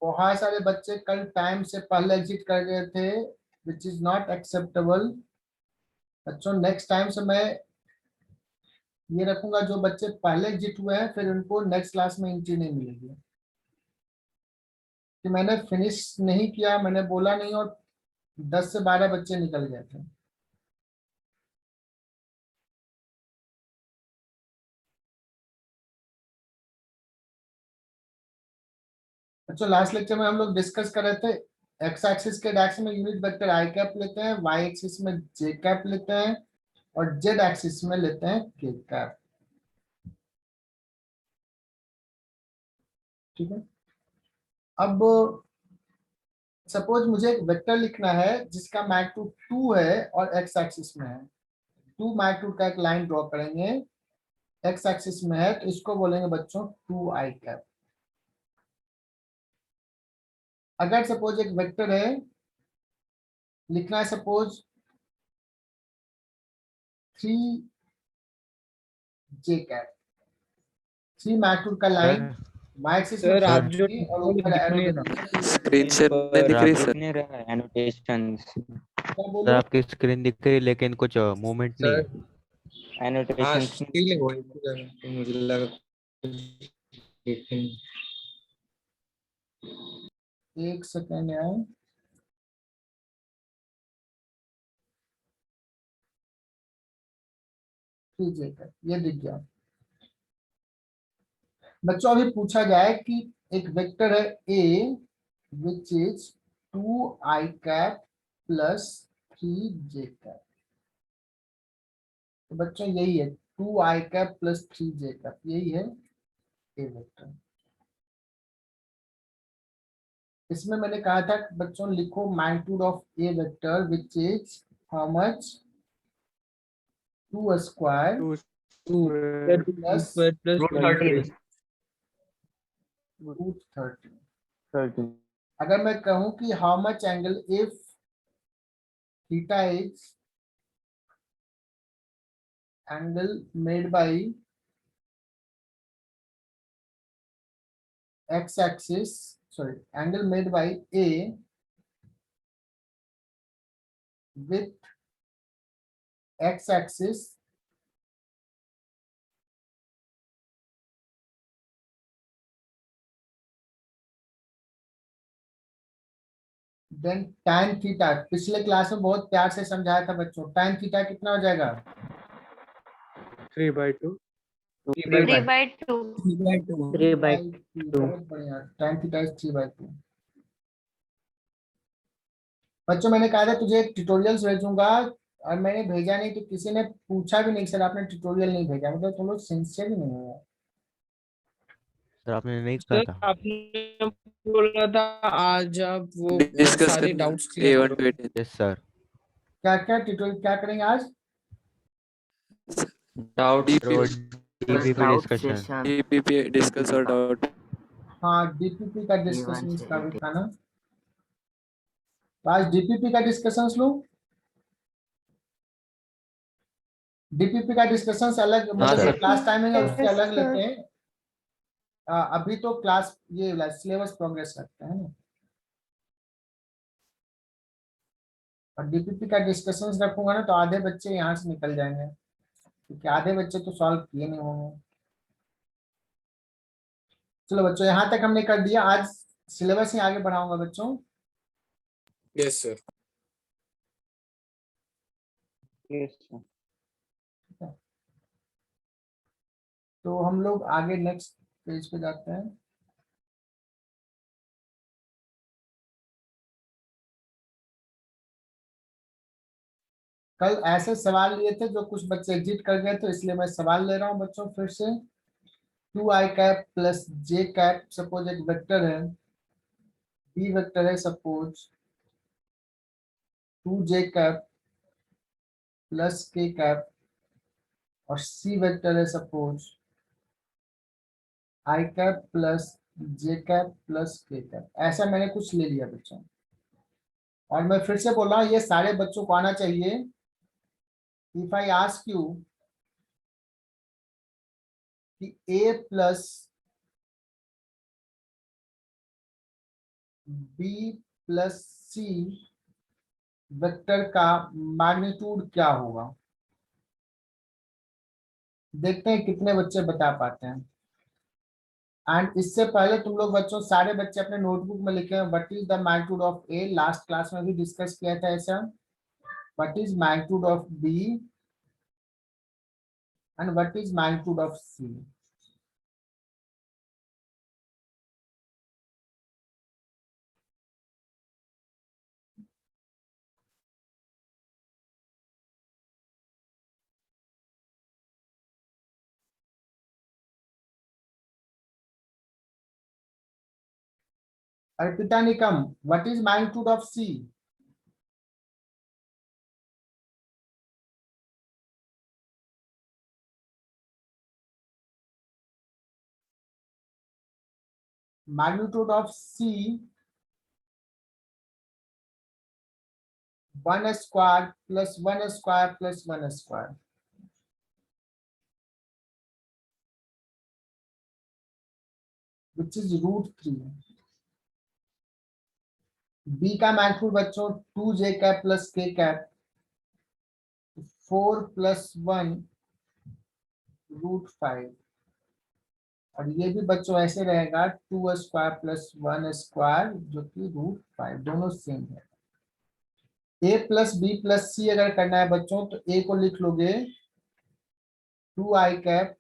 बहुत सारे बच्चे कल टाइम से पहले एग्जिट कर गए थे, विच इज नॉट एक्सेप्टेबल। बच्चों नेक्स्ट टाइम से मैं ये रखूंगा, जो बच्चे पहले एग्जिट हुए हैं फिर उनको नेक्स्ट क्लास में एंट्री नहीं मिलेगी। कि मैंने फिनिश नहीं किया, मैंने बोला नहीं, और 10 से 12 बच्चे निकल गए थे। अच्छा, लास्ट लेक्चर में हम लोग डिस्कस कर रहे थे, एक्स एक्सिस के डायरेक्शन में यूनिट वेक्टर आई कैप लेते हैं, वाई एक्सिस में जे कैप लेते हैं, और जेड एक्सिस में लेते हैं के कैप। ठीक है। अब सपोज मुझे एक वेक्टर लिखना है जिसका मैग्नीट्यूड 2 है और एक्स एक्सिस में है। 2 मैग्नीट्यूड का एक लाइन ड्रॉ करेंगे, एक्स एक्सिस में है, तो इसको बोलेंगे बच्चों 2 आई कैप। अगर सपोज एक वेक्टर है, लिखना है सपोज 3 जे कैप, 3 मैग्नीट्यूड का लाइन सर वाई एक्सिस में सर आप जो और ऊपर दिख एरो नहीं देते रहा हैं। स्क्रीन शेयर नहीं पर दिख रही आप सर। नहीं रहा एनोटेशंस। क्या सर बोले? आपकी स्क्रीन दिख रही है लेकिन कुछ मूवमेंट नहीं सर है। हाँ एनोटेशंस फीलिंग हो रही है, मुझे लगा कुछ नहीं। एक सेकेंड यार। ठीक है, ये दिख गया। बच्चों अभी पूछा जाए कि एक वेक्टर है a which is 2 i cap plus 3 j cap. तो बच्चों यही है, 2 i cap plus 3 j cap, यही है ए वेक्टर। इसमें मैंने कहा था कि बच्चों लिखो magnitude of a vector which is how much, 2 square 2 plus square plus root 13 root 30। 13 अगर मैं कहूं कि how much angle if theta is angle made by x axis, sorry, angle made by A with x axis then tan theta. पिछले class में बहुत प्यार से समझाया था बच्चों, tan थीटा कितना हो जाएगा? 3/2 3/2 3/2। बहुत बढ़िया, tan थीटा इज 3/2। बच्चों मैंने कहा था तुझे ट्यूटोरियल्स भेजूंगा, और मैंने भेजा नहीं, तो किसी ने पूछा भी नहीं सर आपने ट्यूटोरियल नहीं भेजा, मतलब तुम लोग सिंसियर ही नहीं हो। सर आपने नहीं कहा सर था। आपने बोला था आज आप वो डिस्कस सारे करना डाउट्स क्लियर A1 to करोगे। 18। Yes sir. क्या क्या ट्यूटोरियल क्या करेंगे आज? Doubt DPP doubt discussion. Session DPP discuss और डाउट। हाँ, डीपीपी का A1 डिस्कशन से इसका भी 18 था ना, तो आज डीपीपी का डिस्कशन लो। डीपीपी का डिस्कशन अलग, हाँ मतलब जो सर। क्लास टाइमिंग है उससे यस अलग सर। लेते हैं। अभी तो क्लास ये सिलेबस प्रोग्रेस करते हैं ना, और डीपीपी का डिस्कशन रखूंगा ना तो आधे बच्चे यहाँ से निकल जाएंगे, क्योंकि आधे बच्चे तो सॉल्व किए नहीं होंगे। चलो बच्चों, यहाँ तक हमने कर दिया, आज सिलेबस ही आगे बढ़ाऊंगा बच्चों। Yes sir. तो हम लोग आगे नेक्स्ट पेज पे जाते हैं। कल ऐसे सवाल लिए थे जो कुछ बच्चे एग्जिट कर गए, तो इसलिए मैं सवाल ले रहा हूँ बच्चों फिर से। 2 i cap plus j cap, suppose एक वेक्टर है, बी वेक्टर है सपोज 2 जे कैप प्लस के कैप, और सी वेक्टर है suppose I cap plus j cap plus के कैप। ऐसा मैंने कुछ ले लिया बच्चों, और मैं फिर से बोल रहा हूँ ये सारे बच्चों को आना चाहिए। इफ आई आस्क यू कि ए प्लस बी प्लस सी वेक्टर का मैग्नीट्यूड क्या होगा? देखते हैं कितने बच्चे बता पाते हैं। एंड इससे पहले तुम लोग बच्चों, सारे बच्चे अपने नोटबुक में लिखे हैं what is the magnitude of a. Last class में भी डिस्कस किया था ऐसा। What is magnitude of b and what is magnitude of c. Arpita Nikam, what is magnitude of c? Magnitude of c 1 square plus 1 square plus 1 square, which is √3। B का magnitude बच्चों 2j cap plus k cap 4 plus 1 √5। और ये भी बच्चों ऐसे रहेगा 2 square plus 1 square जो कि √5, दोनों सेम है। ए प्लस बी प्लस सी अगर करना है बच्चों तो ए को लिख लोगे 2i कैप,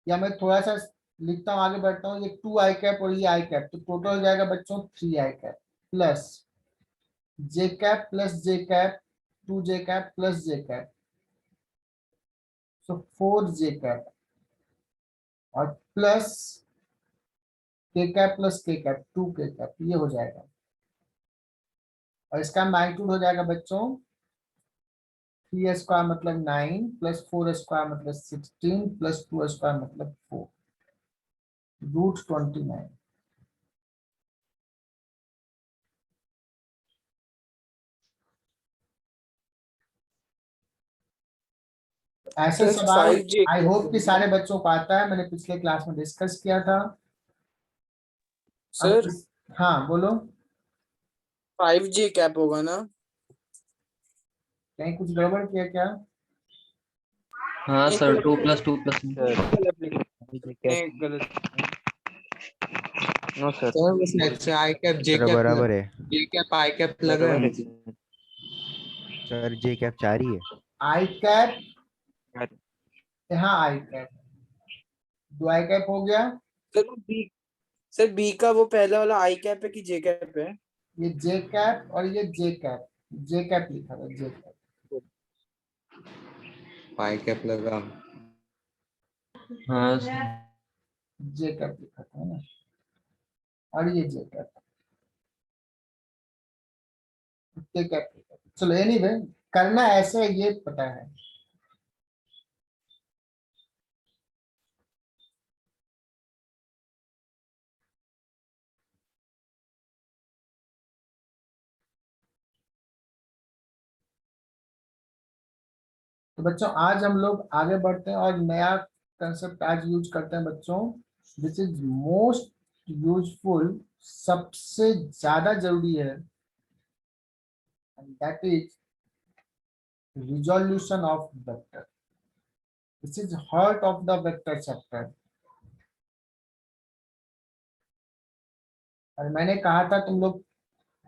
या मैं थोड़ा सा लिखता हूँ, आगे बढ़ता हूँ, ये 2i कैप और ये i कैप, तो टोटल हो जाएगा बच्चों 3i cap plus j cap plus j cap 2j cap plus j cap, so 4j cap और plus k cap plus k cap 2k cap, ये हो जाएगा। और इसका मैग्नीट्यूड हो जाएगा बच्चों 3 स्क्वायर मतलब 9 प्लस 4 स्क्वायर मतलब 16 प्लस 2 स्क्वायर मतलब 4 √29। ऐसे सर, सवाल 5G आई होप कि सारे बच्चों को आता है, मैंने पिछले क्लास में डिस्कस किया था। अब सर हाँ बोलो, 5G कैप होगा ना? कहीं कुछ गड़बड़ किया क्या? हाँ सर, 2+2+1। नहीं, गलत। नो सर, सर बस ऐसे आई कैप जे सर कैप बराबर है जे कैप आई कैप लग रहा है। सर। जे कैप 4 ही है। आई कैप, यहाँ आई कैप, 2 आई कैप हो गया। सर बी सर बी का वो पहला वाला आई कैप है कि जे कैप है? ये जे कैप और ये जे कैप, जे कैप लिखा था, जे कैप, आई कैप लगा। हाँ सर। जे कैप लिखा था ना, और ये जे कैप, जे कैप लिखा था। चलो एनीवे, करना ऐसे है, ये पता है। तो बच्चों आज हम लोग आगे बढ़ते हैं और नया कंसेप्ट आज यूज करते हैं बच्चों, दिस इज मोस्ट यूजफुल, सबसे ज्यादा जरूरी है, that is resolution of vector. This is heart of the vector chapter. और मैंने कहा था तुम लोग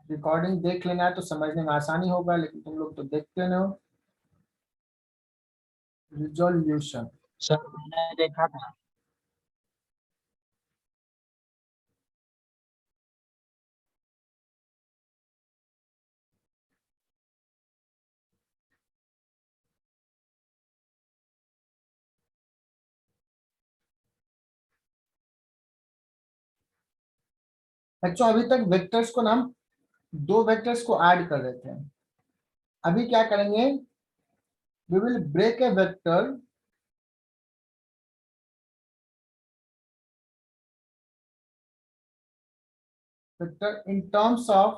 रिकॉर्डिंग देख लेना है तो समझने में आसानी होगा, लेकिन तुम लोग तो देखते न हो। रिजोल्यूशन, सर मैंने देखा था। बच्चों अभी तक वेक्टर्स को ना हम 2 वेक्टर्स को ऐड कर रहे थे। अभी क्या करेंगे, we will break a vector in terms of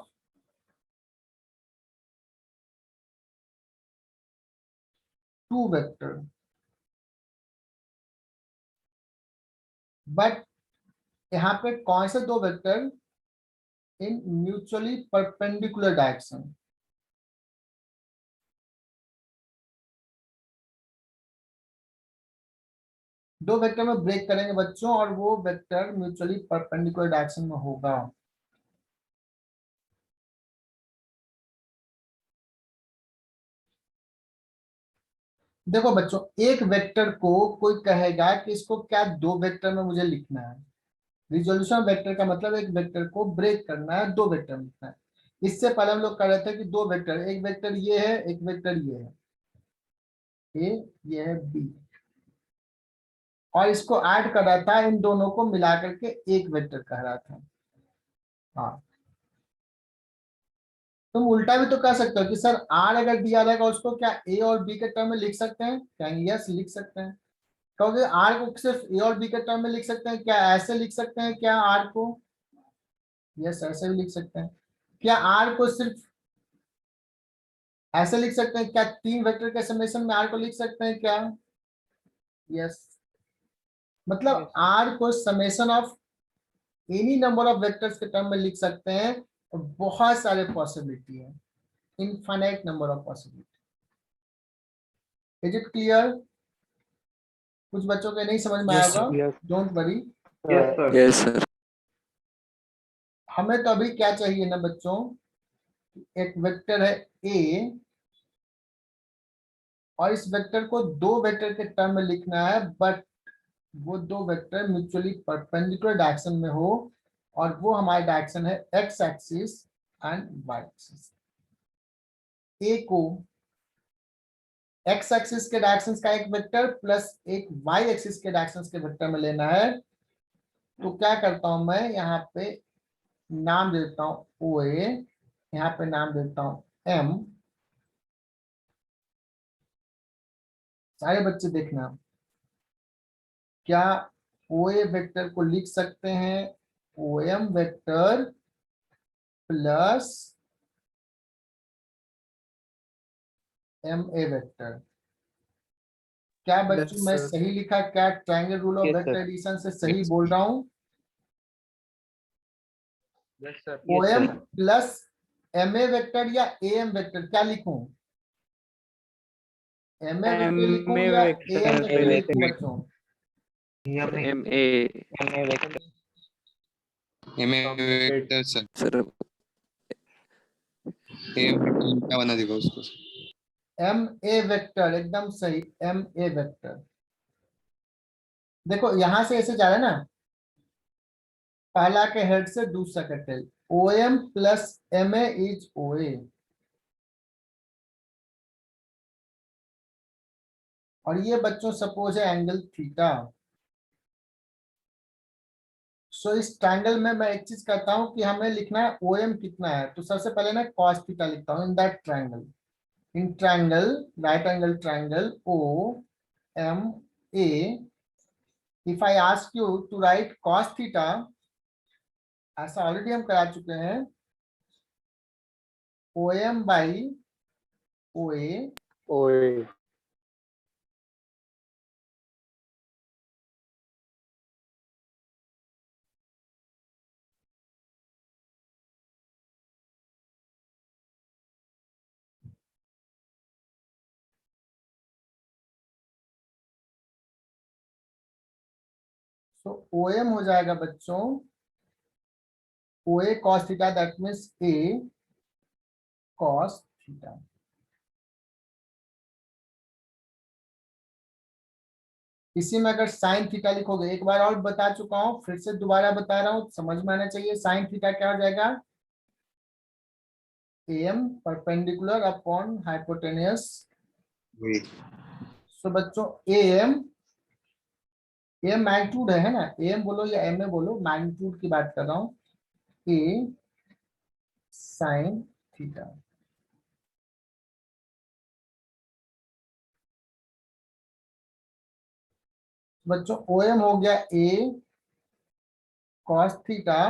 two vector, but यहाँ पे कौन से 2 vector, in mutually perpendicular direction. दो वेक्टर में ब्रेक करेंगे बच्चों और वो वेक्टर म्यूचुअली परपेंडिकुलर डायरेक्शन में होगा। देखो बच्चों, एक वेक्टर को कोई कहेगा कि इसको क्या दो वेक्टर में मुझे लिखना है। रिजोल्यूशन वेक्टर का मतलब एक वेक्टर को ब्रेक करना है, दो वेक्टर में लिखना है। इससे पहले हम लोग कर रहे थे कि दो वेक्टर, एक वेक्टर ये है, एक वेक्टर ये है, ये है बी, और इसको ऐड कर रहा था, इन दोनों को मिला करके एक वेक्टर कह रहा था। हाँ, तुम उल्टा भी तो कह सकते हो कि सर आर अगर दिया रहेगा उसको क्या ए और बी के टर्म में लिख सकते हैं? कहेंगे यस लिख सकते हैं। कहोगे आर को सिर्फ ए और बी के टर्म में लिख सकते हैं क्या? ऐसे लिख सकते हैं क्या आर को? यस ऐसे भी लिख सकते हैं। क्या आर को सिर्फ ऐसे लिख सकते हैं क्या? तीन वेक्टर के समेशन में आर को लिख सकते हैं क्या? यस। मतलब आर को summation of any number of vectors के टर्म में लिख सकते हैं। बहुत सारे पॉसिबिलिटी है, infinite number of possibility. Is it clear? कुछ बच्चों के नहीं समझ में Yes, आएगा, डोंट वरी। yes, sir. हमें तो अभी क्या चाहिए ना बच्चों, एक वेक्टर है ए और इस वेक्टर को दो वेक्टर के टर्म में लिखना है, बट वो दो वेक्टर म्यूचुअली परपेंडिकुलर डायरेक्शन में हो, और वो हमारा डायरेक्शन है x axis and y axis. A को एक्स एक्सिस के डायरेक्शन का एक वेक्टर प्लस एक वाई एक्सिस के डायरेक्शन के वेक्टर में लेना है। तो क्या करता हूं मैं, यहाँ पे नाम देता हूं ओ ए, यहाँ पे नाम देता हूं एम। सारे बच्चे देखना, क्या ओ ए वेक्टर को लिख सकते हैं o m vector plus M a vector? क्या बच्चों मैं सही लिखा? क्या triangle rule of vector addition से सही बोल रहा हूं? O M plus M a vector या ए एम वेक्टर, क्या लिखूं? एम ए वेक्टर लिखूं या ए एम वेक्टर लिखूं बच्चों? MA, vector sir, sir. Vector क्या बना देगा उसको? एम ए वेक्टर, एकदम सही, एम ए वेक्टर। देखो यहां से ऐसे जा रहा है ना, पहला के हेड से दूसरा का tail, O M plus M A is O A. और ये बच्चों सपोज है एंगल थीटा। सो इस ट्रायंगल में मैं एक चीज करता हूं कि हमें लिखना है ओ एम कितना है, तो सबसे पहले मैं कॉस थीटा लिखता हूं in that triangle. In triangle, right angle triangle o m a, if I ask you to write cos theta, ऐसा ऑलरेडी हम करा चुके हैं, ओ एम बाई ओ ए तो ओ एम हो जाएगा बच्चों O A cos theta, that means a cos theta. इसी में अगर साइन थीटा लिखोगे, एक बार और बता चुका हूं, फिर से दोबारा बता रहा हूं, समझ में आना चाहिए। साइन थीटा क्या हो जाएगा? M perpendicular upon hypotenuse. So बच्चों एम मैग्नीट्यूड है ना, एम बोलो या एम ए बोलो, मैग्नीट्यूड की बात कर रहा हूं, ए साइन थीटा। बच्चों ओ एम हो गया ए कॉस थीटा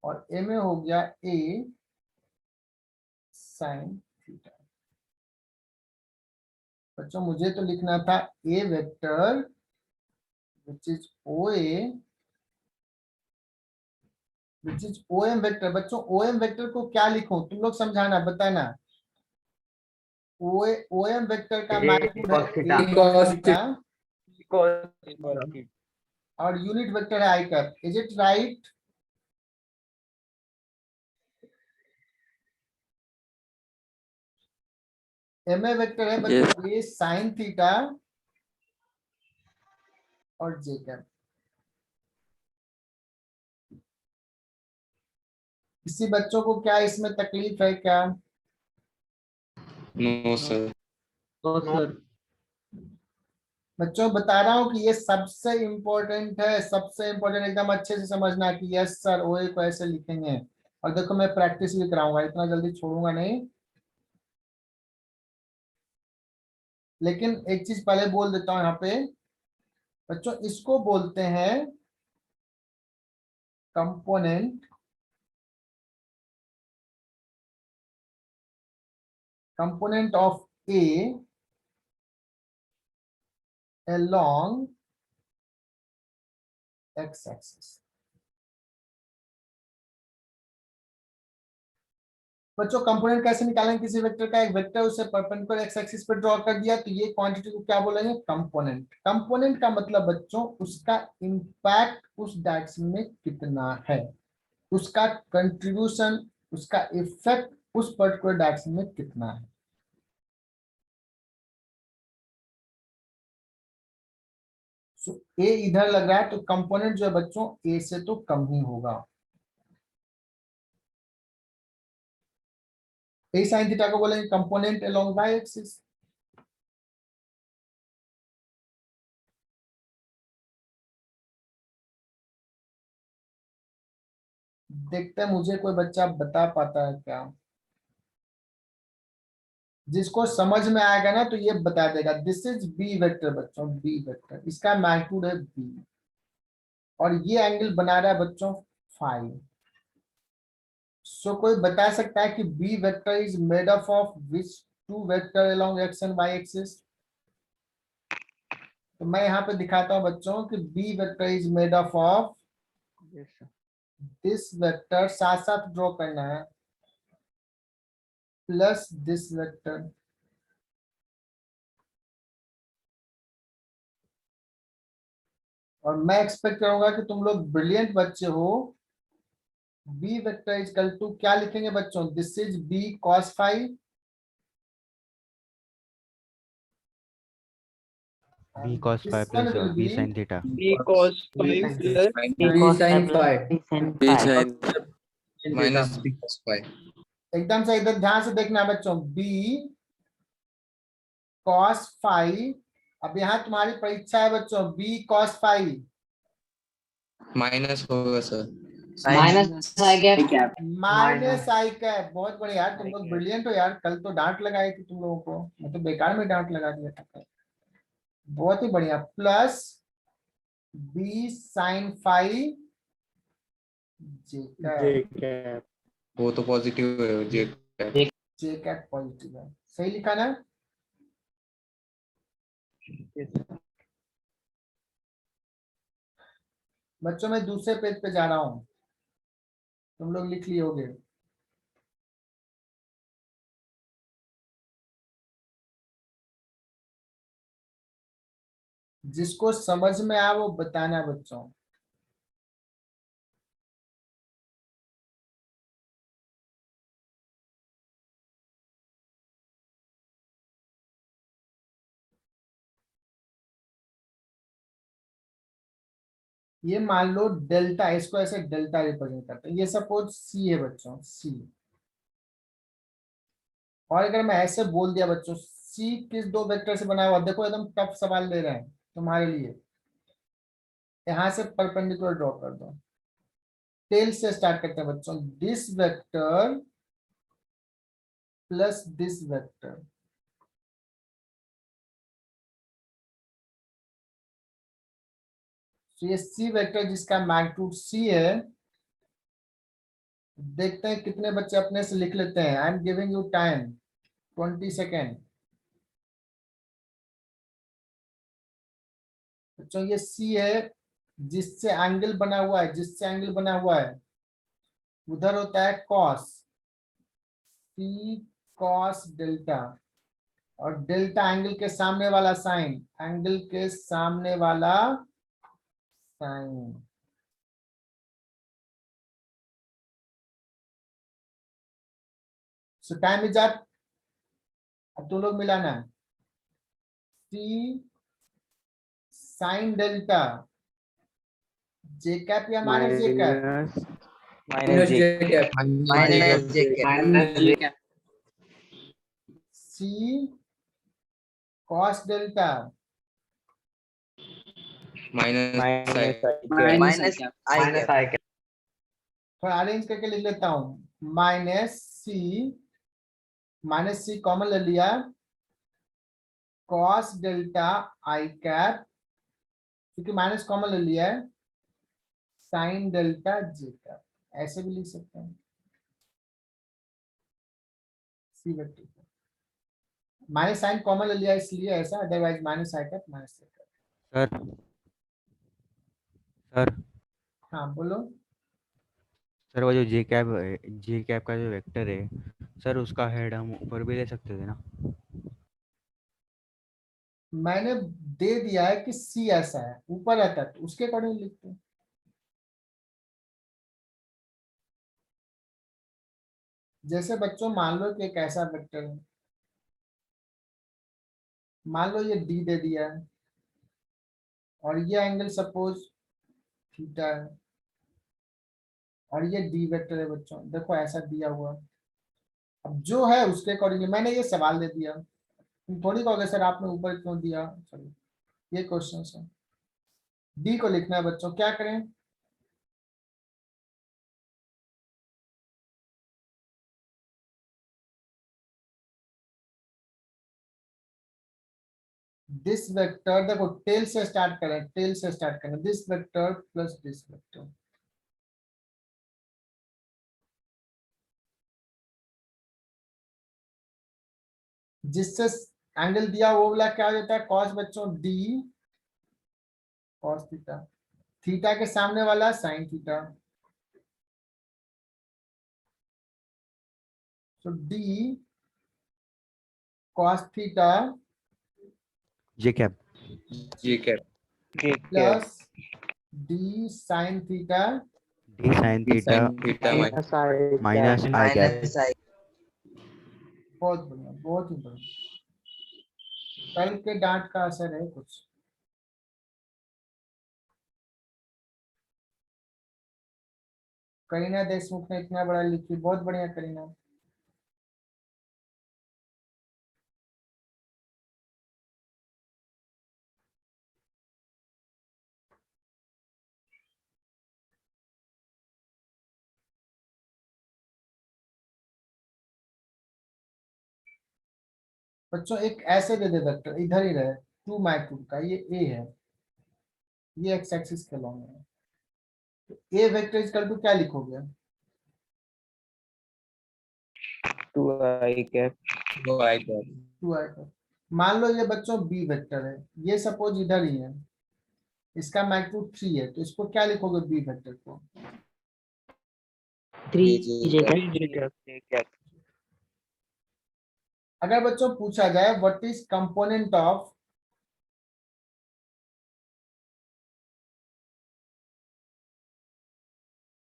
और एम ए हो गया ए साइन थीटा। बच्चों मुझे तो लिखना था a vector which is O A which is OM vector. बच्चों OM वेक्टर को क्या लिखूं, तुम लोग समझाना, बताना। OM वेक्टर का मैग्नीट्यूड है cos A cos cos theta और यूनिट वेक्टर है I cap. Is it right? MA vector है बच्चों A sin थीटा और J कैप। किसी बच्चों को क्या इसमें तकलीफ है क्या? No sir. तो सर बच्चों बता रहा हूं कि ये सबसे इंपॉर्टेंट है, सबसे इंपॉर्टेंट, एकदम अच्छे से समझना कि यस सर OA को ऐसे लिखेंगे। और देखो मैं प्रैक्टिस भी कराऊंगा, इतना जल्दी छोड़ूंगा नहीं। लेकिन एक चीज पहले बोल देता हूं यहाँ पे बच्चों, इसको बोलते हैं component of A along x axis। बच्चों कंपोनेंट कैसे निकालेंगे किसी वेक्टर का? एक वेक्टर उसे परपेंडिकुलर एक्स एक्सिस पे ड्रॉ कर दिया तो ये क्वांटिटी को क्या बोलेंगे? कंपोनेंट। कंपोनेंट का मतलब बच्चों उसका इंपैक्ट उस डायरेक्शन में कितना है, उसका कंट्रीब्यूशन, उसका इफेक्ट उस पर्टिकुलर डायरेक्शन में कितना है। ए इधर लग रहा है तो कंपोनेंट जो है बच्चों ए से तो कम ही होगा। ए साइन थीटा को बोलेंगे कंपोनेंट अलोंग वाई एक्सिस। देखते हैं मुझे कोई बच्चा बता पाता है क्या? जिसको समझ में आएगा ना तो ये बता देगा। दिस इज बी वेक्टर बच्चों, बी वेक्टर, इसका मैग्नीट्यूड है बी और ये एंगल बना रहा है बच्चों फाइव। सो कोई बता सकता है कि b vector is made up of which two vector along x and y axis? तो मैं यहाँ पे दिखाता हूँ बच्चों कि b vector is made up of this vector, साथ साथ ड्रॉ करना है, प्लस दिस वेक्टर। और मैं एक्सपेक्ट करूंगा कि तुम लोग ब्रिलियंट बच्चे हो। B vector is equal to क्या लिखेंगे बच्चों? This is b cos five, b cos phi plus b sin theta। b cos 5 plus b sin 5 B sin minus b cos 5। एकदम से इधर ध्यान से देखना है बच्चों, बी कॉस फाइव। अब यहाँ तुम्हारी परीक्षा है बच्चों, बी कॉस फाइव माइनस होगा sir. Minus i cap minus i cap. बहुत बढ़िया यार, तुम लोग ब्रिलियंट हो यार। कल तो डांट लगाई थी तुम लोगों को, मैं तो बेकार में डांट लगा दिया था। बहुत ही बढ़िया, प्लस बी साइन फाइव जे कैप। वो तो पॉजिटिव है जे। जे कैप पॉजिटिव है, सही लिखा ना? बच्चों मैं दूसरे पेज पे जा रहा हूं, तुम लोग लिख लिए होगे। जिसको समझ में आया वो बताना बच्चों। ये मान लो डेल्टा, इसको ऐसे डेल्टा रिप्रेजेंट करते हैं। ये सपोज सी है बच्चों, सी। और अगर मैं ऐसे बोल दिया बच्चों सी किस दो वेक्टर से बना हुआ, देखो एकदम टफ सवाल ले रहे हैं तुम्हारे लिए। यहां से परपेंडिकुलर ड्रॉ कर दो। टेल से स्टार्ट करते हैं बच्चों, this vector plus this vector. तो ये सी वेक्टर जिसका मैग्नीट्यूड सी है, देखते हैं कितने बच्चे अपने से लिख लेते हैं। I am giving you time 20 second. बच्चों ये सी है जिससे एंगल बना हुआ है, जिससे एंगल बना हुआ है उधर होता है कॉस, सी कॉस डेल्टा, और डेल्टा एंगल के सामने वाला साइन, एंगल के सामने वाला sine. So time is up. अब तुम लोग मिलाना है, c sine delta j cap या minus j cap, minus j cap minus j cap c cos delta minus minus i cap थोड़ा अरेंज करके लिख लेता हूं, माइनस सी कॉमन ले लिया, कॉस डेल्टा आई कैप, क्योंकि माइनस कॉमन ले लिया है, साइन डेल्टा जे कैप, ऐसे भी लिख सकते हैं। C vector minus sign common ले लिया इसलिए ऐसा, otherwise minus i cap minus j cap. Sir sir हाँ बोलो। सर वो जो जे कैप का जो वेक्टर है सर, उसका हेड हम ऊपर भी ले सकते थे ना? मैंने दे दिया है कि सी ऐसा है, ऊपर रहता है तो उसके अकॉर्डिंग लिखते हैं। जैसे बच्चों मान लो कि एक ऐसा वेक्टर है, मान लो ये डी दे दिया है और ये एंगल सपोज थीटा है, और ये डी वेक्टर है बच्चों, देखो ऐसा दिया हुआ है। अब जो है उसके अकॉर्डिंग मैंने ये सवाल दे दिया, तुम थोड़ी कहोगे सर आपने ऊपर क्यों दिया, चलो ये क्वेश्चन है। डी को लिखना है बच्चों, क्या करें, दिस वेक्टर, देखो टेल से स्टार्ट करें, टेल से स्टार्ट करें, this vector plus this vector, जिससे एंगल दिया वो वाला क्या हो जाता है, कॉस बच्चों डी कॉस थीटा, थीटा के सामने वाला साइन थीटा, तो d cos theta j cap plus d sine theta d sine theta minus i cap. बहुत बढ़िया, बहुत ही बढ़िया। कल के डांट का असर है कुछ। करीना देशमुख ने इतना बड़ा लिखी, बहुत बढ़िया करीना। बच्चों एक ऐसे दे दे वेक्टर, इधर ही रहे, 2 माइक्रोन का, ये ए है, ये एक्स एक्सिस के लॉन्ग है, तो ए वेक्टर इज इक्वल टू क्या लिखोगे, 2i कैप 2i का। मान लो ये बच्चों बी वेक्टर है, ये सपोज इधर ही है, इसका मैग्नीट्यूड 3 है, तो इसको क्या लिखोगे बी वेक्टर को, 3 अगर बच्चों पूछा जाए what is component of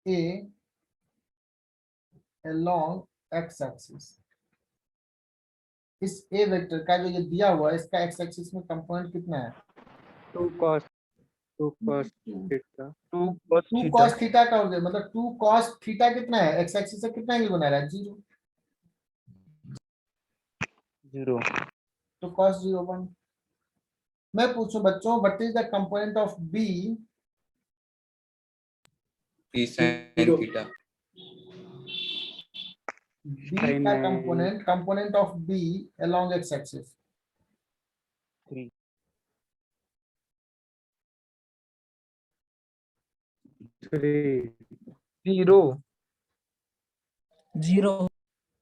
A along x axis, इस ए वेक्टर का जो ये दिया हुआ है, इसका x एक्सिस में कंपोनेंट कितना है, 2 cos 2 cos थीटा का हो गया, मतलब 2 cos थीटा कितना है, x एक्सिस से कितना एंगल बना रहा है, 0, तो cos 0 1। मैं पूछूं बच्चों what is the component of b sin theta b का component of b along x axis,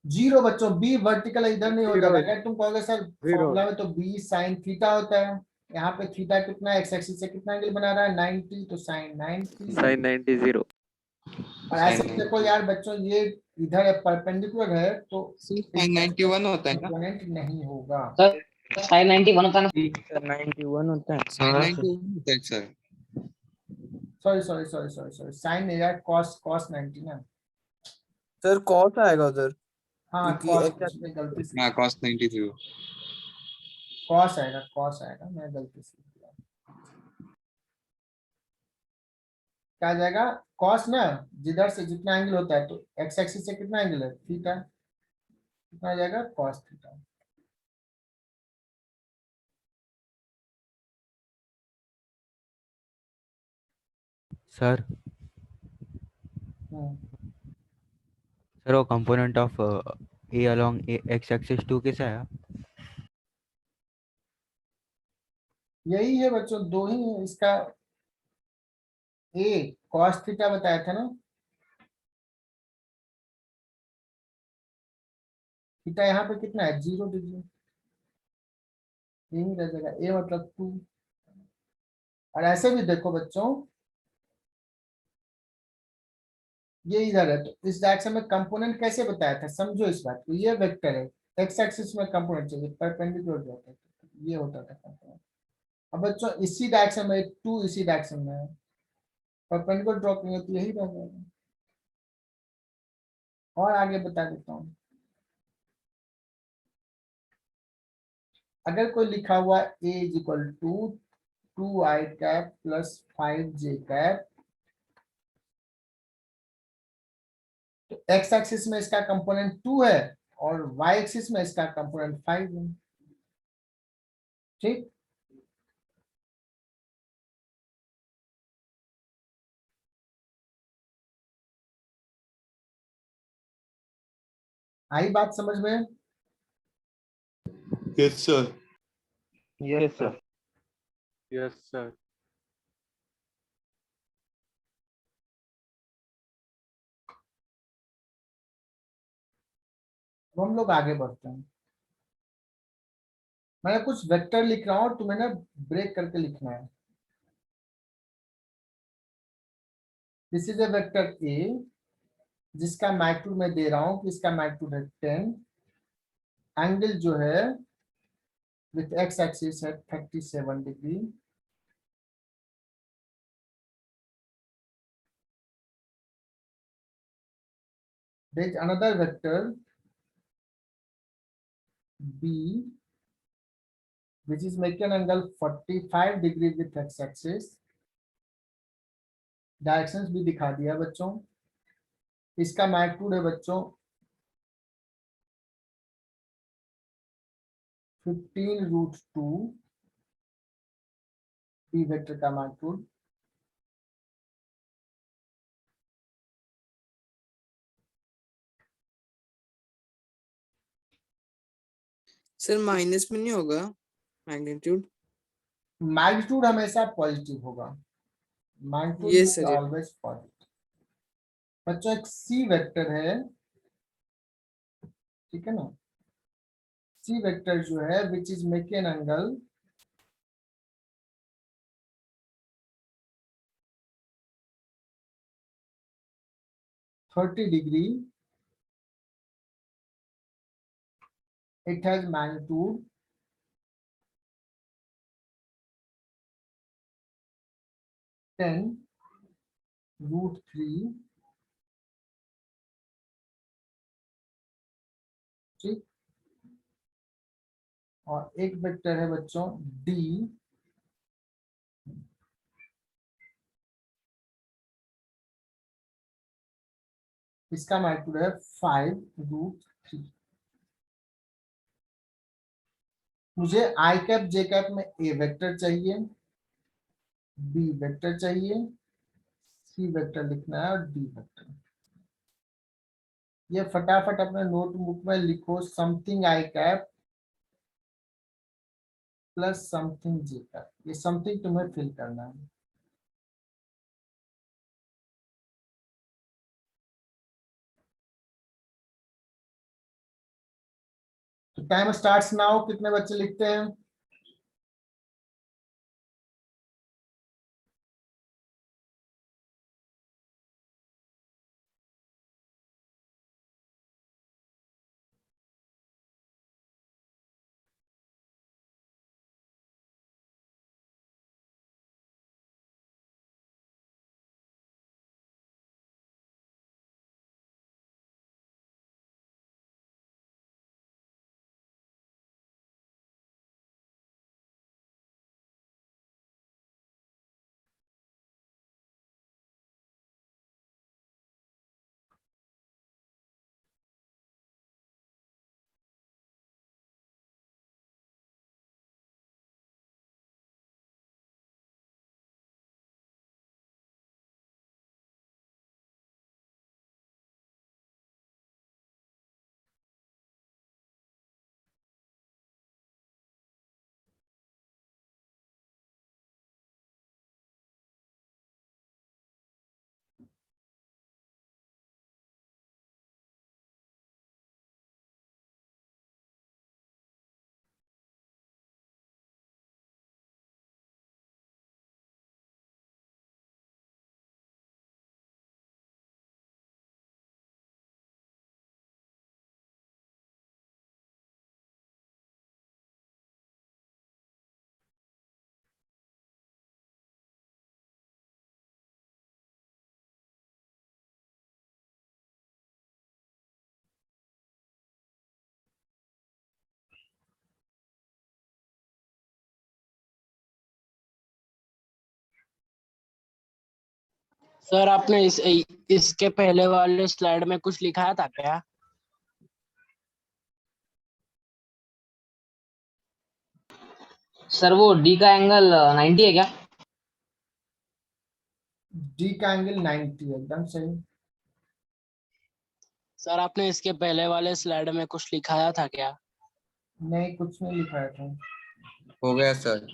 0 बच्चों, b वर्टिकल इधर नहीं हो जाएगा। अगर तुम कहोगे सर फॉर्मूला में तो b sin थीटा होता है, यहाँ पे थीटा कितना है, x एक्सिस से कितना एंगल बना रहा है 90, तो sin 90 sin 90 0 और ऐसे भी देखो यार बच्चों, ये इधर परपेंडिकुलर है तो sin 91 होता है ना? कंपोनेंट नहीं होगा। साइन 91 होता है ना। 91 होता है। sin 91 होता है सर। सॉरी साइन नहीं यार, कॉस 90 ना। सर कॉस आएगा उधर, हाँ क्योंकि कॉस, एक्स उसमें गलती से हाँ cos 93। कॉस आएगा, मैं गलती से किया। क्या आ जाएगा कॉस ना, जिधर से जितना एंगल होता है तो एक्स एक्सिस से कितना एंगल है थीटा, कितना आ जाएगा कॉस थीटा। सर हम्म, सर वो component of a along X axis 2 कैसा है? यही है बच्चों, दो ही है इसका। ए कॉस थीटा बताया था ना, थीटा यहाँ पे कितना है 0 डिग्री, यही रह जाएगा ए मतलब 2। और ऐसे भी देखो बच्चों, ये इधर है तो इस डायरेक्शन में कंपोनेंट कैसे बताया था, समझो इस बात को। ये वेक्टर है, एक्स एक्सिस में कंपोनेंट चाहिए, परपेंडिकुलर जाता है, ये होता था कंपोनेंट। अब बच्चों इसी डायरेक्शन में 2 इसी डायरेक्शन में है, परपेंडिकुलर ड्रॉ करेंगे तो यही रह जाएगा। और आगे बता देता हूँ, अगर कोई लिखा हुआ A is equal to 2i cap plus 5j cap, तो एक्स एक्सिस में इसका कंपोनेंट 2 है और वाई एक्सिस में इसका कंपोनेंट 5 है। ठीक, आई बात समझ में? Yes sir। Yes, sir. Yes sir. तो हम लोग आगे बढ़ते हैं। मैं कुछ वेक्टर लिख रहा हूं, तुम्हें ना ब्रेक करके लिखना है। This is a vector A, जिसका मैग्नीट्यूड मैं दे रहा हूं कि इसका मैग्नीट्यूड है 10, एंगल जो है विथ एक्स एक्सिस है 37 degree. There is another vector b which is making an angle 45 degree with x axis। Directions भी दिखा दिया बच्चों। इसका मैग्नीट्यूड है बच्चों 15√2, बी वेक्टर का मैग्नीट्यूड। सर माइनस में नहीं होगा मैग्नीट्यूड? मैग्नीट्यूड हमेशा पॉजिटिव होगा, magnitude Yes, is sir, yes। Always positive. बच्चों एक सी वेक्टर है, ठीक है ना, सी वेक्टर जो है which is making an angle 30 degree. It has magnitude 10√3। ठीक, और एक वेक्टर है बच्चों डी, इसका मैग्नीट्यूड है 5√3। मुझे आई कैप जे कैप में ए वेक्टर चाहिए, बी वेक्टर चाहिए, सी वेक्टर लिखना है और डी वेक्टर। ये फटाफट अपने नोटबुक में लिखो, something I cap plus something J cap. ये समथिंग तुम्हें फिल करना है। तो टाइम स्टार्ट्स नाउ। कितने बच्चे लिखते हैं? सर आपने इसके पहले वाले स्लाइड में कुछ लिखा था क्या? सर वो डी का एंगल 90 है क्या? डी का एंगल 90 एकदम सही। सर आपने इसके पहले वाले स्लाइड में कुछ लिखाया था क्या? नहीं, कुछ नहीं लिखा था। हो गया सर।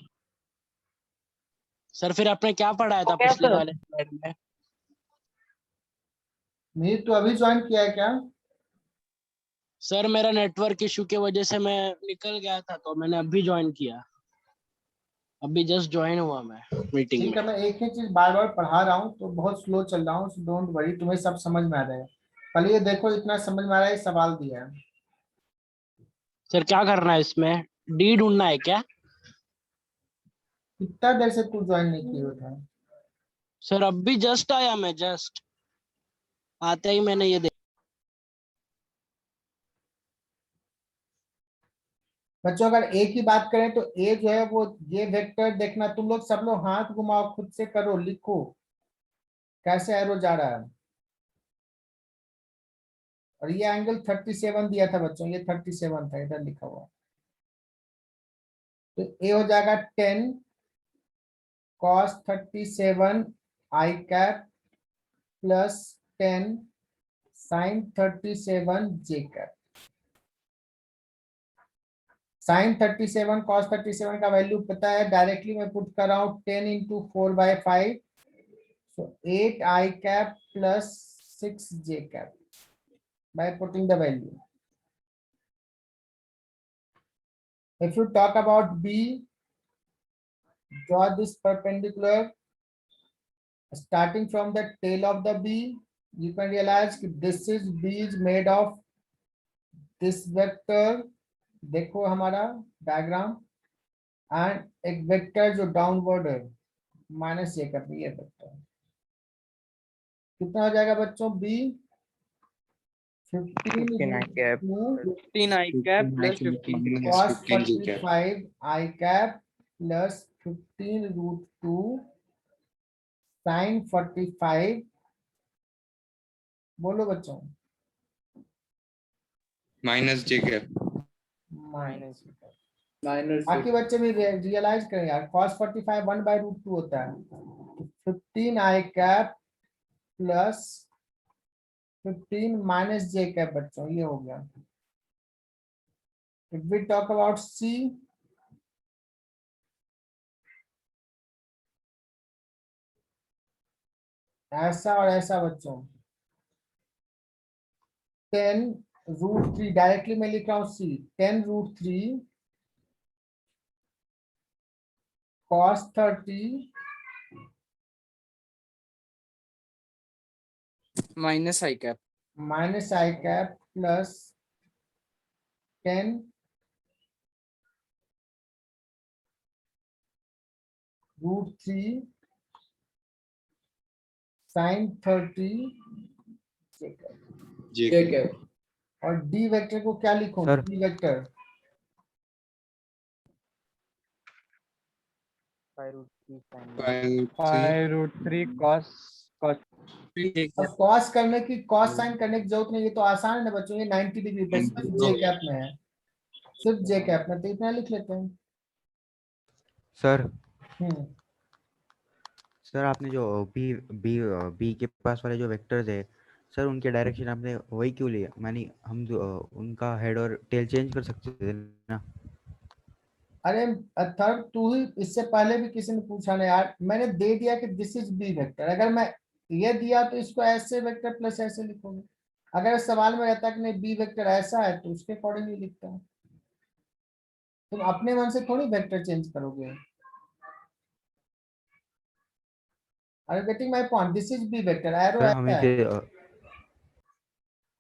सर फिर आपने क्या पढ़ाया था क्या पिछले सर? वाले स्लाइड में? नहीं, तो अभी ज्वाइन किया है क्या? सर मेरा नेटवर्क इशू की वजह से मैं निकल गया था, तो मैंने अभी ज्वाइन किया। अभी जस्ट ज्वाइन हुआ मैं मीटिंग ठीक है, में। मैं एक ही चीज बार बार पढ़ा रहा हूँ तो बहुत स्लो चल रहा हूँ, डोंट वरी, तुम्हें सब समझ में आ जाएगा। पहले ये देखो, इतना समझ में आ रहा है, सवाल दिया है। सर क्या करना है इसमें? डी ढूंढना है क्या? कितना देर से तू ज्वाइन नहीं किया था? सर अभी जस्ट आया मैं, जस्ट आते ही मैंने ये देखा। बच्चों, अगर ए की बात करें तो ए जो है वो ये वेक्टर देखना, तुम लोग सब लोग हाथ घुमाओ, खुद से करो, लिखो कैसे एरो जा रहा है। और ये एंगल 37 दिया था बच्चों, ये 37 था, इधर लिखा हुआ। तो ए हो जाएगा 10 cos 37 आई cap plus 10 sin 37 j cap. sin 37 cos 37 का वैल्यू पता है, डायरेक्टली मैं पुट कर रहा हूँ 10 into 4/5, so 8 I cap plus 6 J cap by putting the value. If you talk about B, draw this perpendicular starting from the tail of the B. You can realize this is B is made of this vector, देखो हमारा diagram, and एक vector जो downward है minus ये कर दिया vector. कितना हो जाएगा बच्चों? B 15 I cap 15 I cap plus 15 cos 15 G cap. 45 I cap plus 15 root 2 sin 45, बोलो बच्चों, minus j cap. Minus. Minus बाकी बच्चे भी रियलाइज करें यार, cos 45 1/√2 होता है, 15 I cap plus 15 minus j cap बच्चों, ये हो गया। If we talk about C, ऐसा और ऐसा बच्चों, 10√3, डायरेक्टली मैं लिख रहा हूँ C, 10√3 cos 30 minus I cap minus I cap plus 10 √3 sin 30 J cap. और डी वेक्टर को क्या लिखूं? सर। डी वेक्टर 5√3 cos और कॉस करने की, कॉस साइन करने की जरूरत नहीं, ये तो आसान है ना बच्चों, ये 90 डिग्री पे सिर्फ जे कैप में है, सिर्फ जे कैप में, तो इतना लिख लेते हैं। सर हम्म सर आपने जो बी बी बी के पास वाले जो वेक्टर्स है सर, उनके डायरेक्शन आपने वही क्यों लिया? मैंने हम जो उनका हेड और टेल चेंज कर सकते थे ना। अरे थर्ड, तू ही इससे पहले भी किसी ने पूछा ना यार, मैंने दे दिया कि दिस इज बी वेक्टर, अगर मैं ये दिया तो इसको ऐसे वेक्टर प्लस ऐसे लिखोगे। अगर सवाल में रहता कि नहीं बी वेक्टर ऐसा है तो उसके अकॉर्डिंगली लिखता हूँ। तुम अपने मन से थोड़ी वेक्टर चेंज करोगे। Are you getting my point? This is b vector, arrow sir ऐसा हमें है, फिर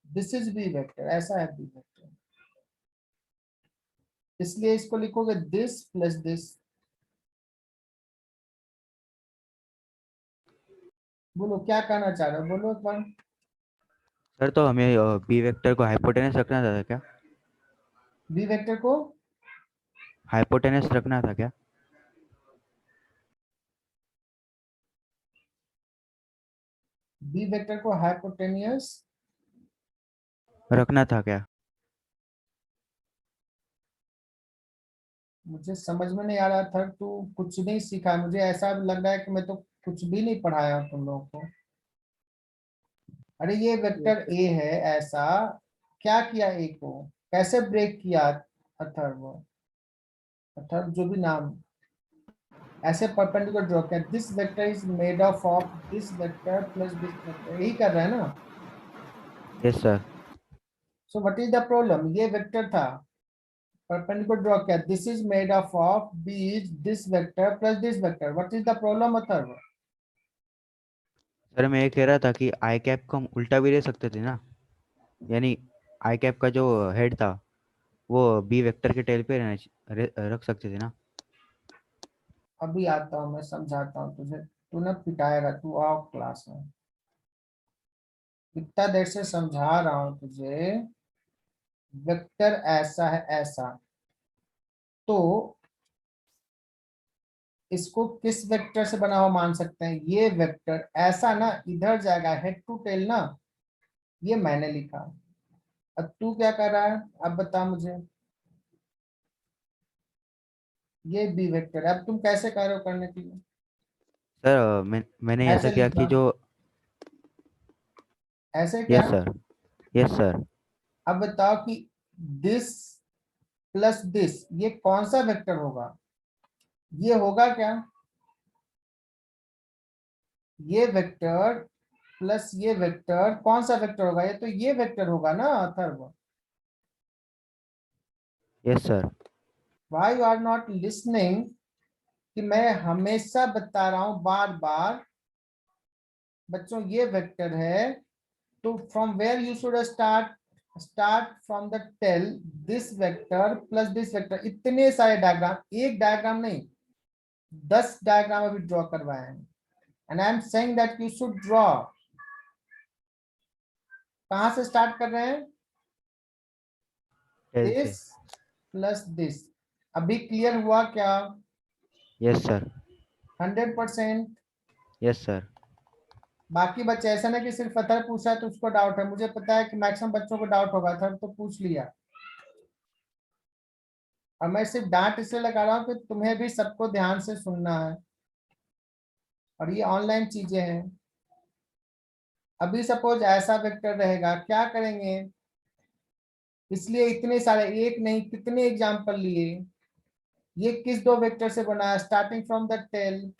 दिस इज बी वेक्टर, ऐसा है बी वेक्टर, इसलिए इसको लिखोगे दिस प्लस दिस। बोलो क्या कहना चाह रहे हो, बोलो एक बार। सर तो हमें बी वेक्टर को हाइपोटेनस रखना था क्या? बी वेक्टर को हाइपोटेनस रखना था क्या? बी वेक्टर को हाइपोटेनियस रखना था क्या? मुझे समझ में नहीं आ रहा था, तू कुछ नहीं सीखा, मुझे ऐसा लग रहा है कि मैं तो कुछ भी नहीं पढ़ाया हूं तुम लोगों को। अरे ये वेक्टर ए है ऐसा, क्या किया ए को, कैसे ब्रेक किया अथर्व, अथर्व जो भी नाम, ऐसे परपेंडिकुलर ड्रॉ किया, this vector is made of this vector plus this vector, यही कर रहा है ना। Yes sir. So what is the problem, ये वेक्टर था, परपेंडिकुलर ड्रॉ किया, this is made of b is this vector plus this vector, what is the problem Atharva. Sir मैं ये कह रहा था कि आई कैप को हम उल्टा भी ले सकते थे ना, यानी आई कैप का जो हेड था वो बी वेक्टर के टेल पे रख सकते थे ना। अभी आता हूँ मैं, समझाता हूँ तुझे, तू ना पिटाएगा, तू आओ क्लास में, इतना देर से समझा रहा हूँ तुझे। वेक्टर ऐसा है ऐसा, तो इसको किस वेक्टर से बना हुआ मान सकते हैं, ये वेक्टर ऐसा ना इधर जाएगा हेड टू टेल ना, ये मैंने लिखा। अब तू क्या कर रहा है, अब बता मुझे, ये बी वेक्टर, अब तुम कैसे कर रहे हो करने के लिए, सर मैंने ऐसा ऐसे किया कि लिखा, जो, ऐसे क्या। Yes sir, yes sir. अब बताओ कि दिस प्लस दिस ये कौन सा वेक्टर होगा, ये होगा क्या, ये वेक्टर प्लस ये वेक्टर कौन सा वेक्टर होगा, ये तो ये वेक्टर होगा ना Atharva. Yes sir. Why you are not listening, कि मैं हमेशा बता रहा हूं बार बार बच्चों, ये वेक्टर है, तो from where you should start, start from the tail this vector plus this vector, इतने सारे डायग्राम, एक डायग्राम नहीं 10 डायग्राम अभी ड्रॉ करवाए हैं, and I am saying that you should draw. कहां से स्टार्ट कर रहे हैं, टेल से। दिस प्लस दिस, अभी क्लियर हुआ क्या, यस सर। 100%। Yes sir. बाकी बच्चे ऐसा ना कि सिर्फ अथर पूछा है तो उसको डाउट है, मुझे पता है कि मैक्सिमम बच्चों को डाउट होगा, अथर तो पूछ लिया, और मैं सिर्फ डांट इसलिए लगा रहा हूँ कि तुम्हें भी सबको ध्यान से सुनना है, और ये ऑनलाइन चीजें हैं। अभी सपोज ऐसा वेक्टर रहेगा, क्या करेंगे, इसलिए इतने सारे, एक नहीं कितने एग्जाम्पल लिए, ये किस दो वेक्टर से बना है, स्टार्टिंग फ्रॉम द टेल,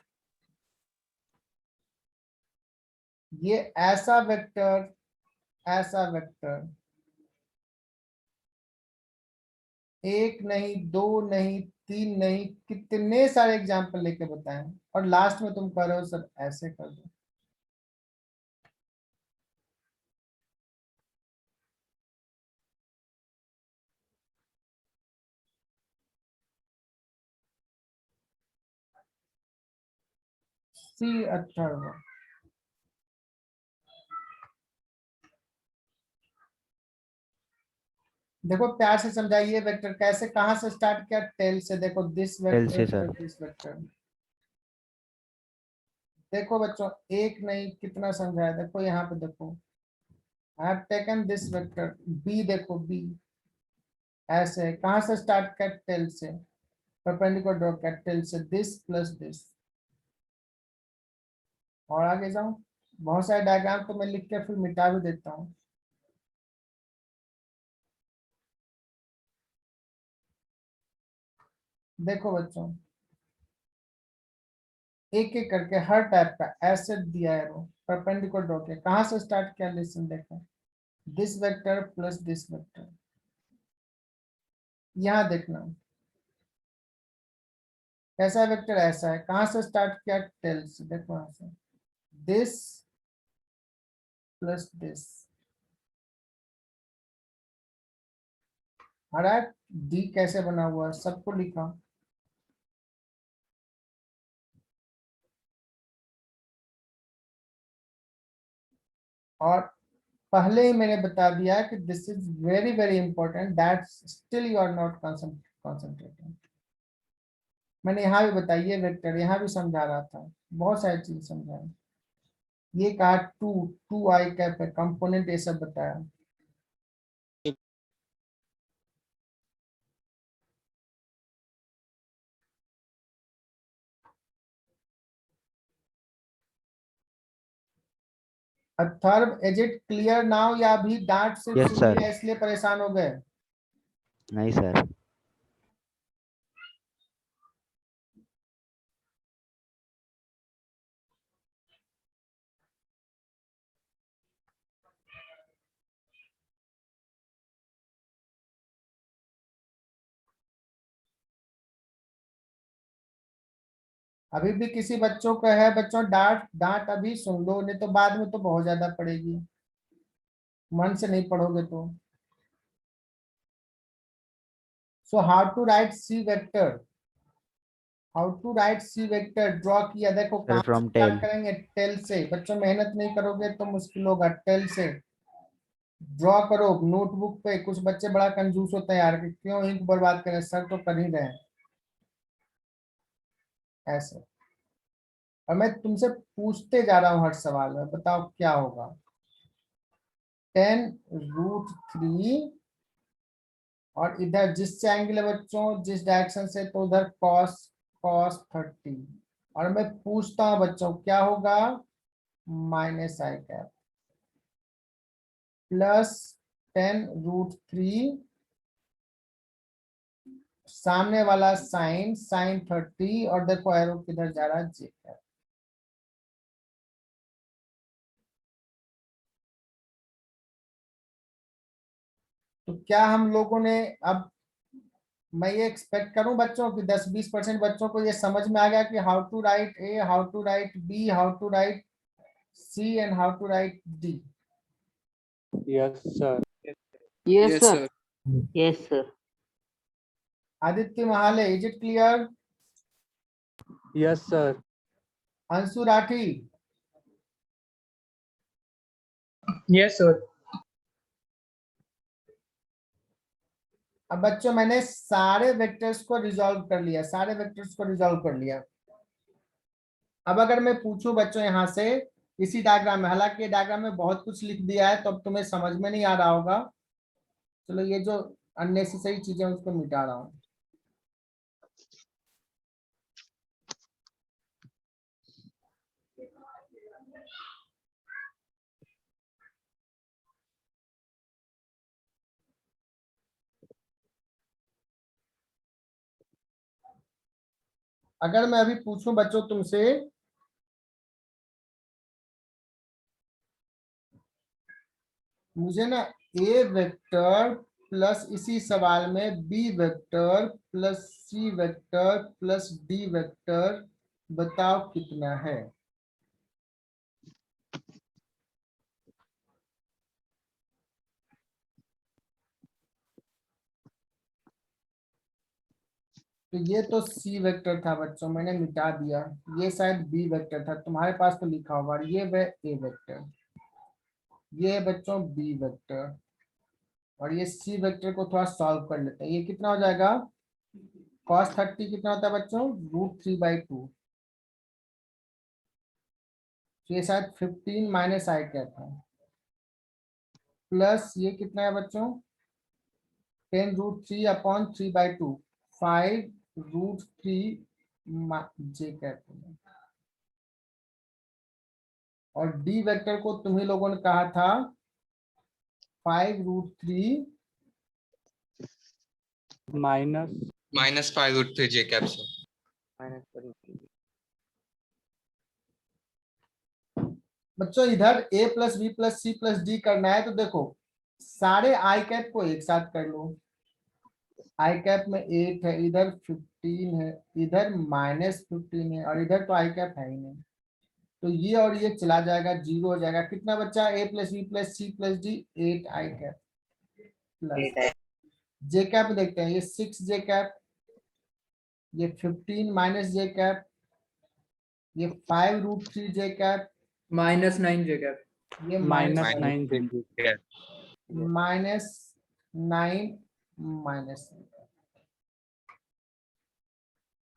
ये ऐसा वेक्टर, ऐसा वेक्टर, एक नहीं दो नहीं तीन नहीं, कितने सारे एग्जाम्पल लेके बताएं, और लास्ट में तुम कह रहे हो सर ऐसे कर दो। सी अथर्व, देखो प्यार से समझाइए, वेक्टर कैसे कहां से स्टार्ट किया, टेल से, देखो दिस टेल वेक्टर से सर। प्लस दिस वेक्टर, देखो बच्चों एक नहीं कितना समझाया, देखो यहाँ पे देखो, I have taken this vector b, देखो बी ऐसे कहां से स्टार्ट किया, टेल से, परपेंडिकुलर ड्रॉ किया टेल से, दिस प्लस दिस, और आगे जाऊं, बहुत सारे डायग्राम तो मैं लिख के फिर मिटा भी देता हूँ। देखो बच्चों एक एक करके हर टाइप का ऐसे दिया है, वो परपेंडिकुलर ड्रॉ किया, कहां से स्टार्ट किया, लिसन देखो, this vector plus this vector, यहां देखना कैसा वेक्टर, ऐसा है, कहां से स्टार्ट किया, टेल से, देखो यहां से, this plus this, right, D कैसे बना हुआ है सबको लिखा, और पहले ही मैंने बता दिया कि this is very very important, that still you are not concentrating. मैंने यहाँ भी बताइए वेक्टर, यहाँ भी समझा रहा था, बहुत सारी चीज समझाई। ये कहा 2 आई कैप है, कंपोनेंट ये सब बताया। Atharva, is it clear now या अभी डांट सिर्फ Yes, सुन sir. लिया इसलिए परेशान हो गए? नहीं सर। अभी भी किसी बच्चों का है? बच्चों डांट डांट अभी सुन लो, नहीं तो बाद में तो बहुत ज्यादा पड़ेगी, मन से नहीं पढ़ोगे तो। So how to write c vector, how to write c vector draw किया। देखो Sir, काम from स्टार्ट tail. करेंगे टेल से। बच्चों मेहनत नहीं करोगे तो मुश्किल होगा। टेल से ड्रॉ करो नोटबुक पे। कुछ बच्चे बड़ा कंजूस होते हैं यार कि क्यों इंक बर्बाद करें, सर तो कर ही रहे हैं ऐसे। और मैं तुमसे पूछते जा रहा हूँ हर सवाल में, बताओ क्या होगा। 10√3 और इधर जिससे एंगल है बच्चों, जिस डायरेक्शन से, तो उधर cos cos 30। और मैं पूछता हूँ बच्चों क्या होगा, माइनस आई कैप प्लस 10√3 सामने वाला साइन साइन 30, और देखो एरो किधर जा रहा है, जे कैप। तो क्या हम लोगों ने अब, मैं ये एक्सपेक्ट करूं बच्चों कि 10-20% बच्चों को ये समझ में आ गया कि how to write a, how to write b, how to write c and how to write d. Yes, sir. Yes, Yes, sir. sir. Yes, sir. Aditya Mahale, is it clear? Yes, sir. Anshu Rathi, Yes, sir. अब बच्चों मैंने सारे vectors को resolve कर लिया, सारे vectors को resolve कर लिया। अब अगर मैं पूछूं बच्चों यहाँ से इसी डायग्राम में, हालांकि ये डायग्राम में बहुत कुछ लिख दिया है तो अब तुम्हें समझ में नहीं आ रहा होगा, चलो ये जो अननेसेसरी चीजें उसको मिटा रहा हूँ। अगर मैं अभी पूछूं बच्चों तुमसे, मुझे ना ए वेक्टर प्लस इसी सवाल में B vector plus C vector plus D vector बताओ कितना है। तो ये तो सी वेक्टर था बच्चों, मैंने मिटा दिया। ये शायद बी वेक्टर था, तुम्हारे पास तो लिखा होगा। ये वे ए वेक्टर, ये बच्चों बी वेक्टर, और ये सी वेक्टर को थोड़ा सॉल्व कर लेते हैं। ये कितना हो जाएगा, cos 30 कितना होता है बच्चों, √3/2। तो ये शायद 15 माइनस आई कैप है, प्लस ये कितना है बच्चों, 10√3/3/2, 5√3 जे कैप। और डी वेक्टर को तुम्ही लोगों ने कहा था 5√3 Minus. -5√3 J cap sir. बच्चों इधर a plus b plus c plus d करना है, तो देखो सारे आई कैप को एक साथ कर लो। आई कैप में 8 है, इधर 15 है, इधर -15 है, और इधर तो आई कैप है ही नहीं। तो ये और ये चला जाएगा, जीरो हो जाएगा। कितना बच्चा, a plus b plus c plus d, 8 i cap plus j cap. देखते हैं, ये 6 जे कैप, ये 15 माइनस जे कैप, ये 5√3 जे कैप, -9 J cap. ये Minus -9 9 J. माइनस।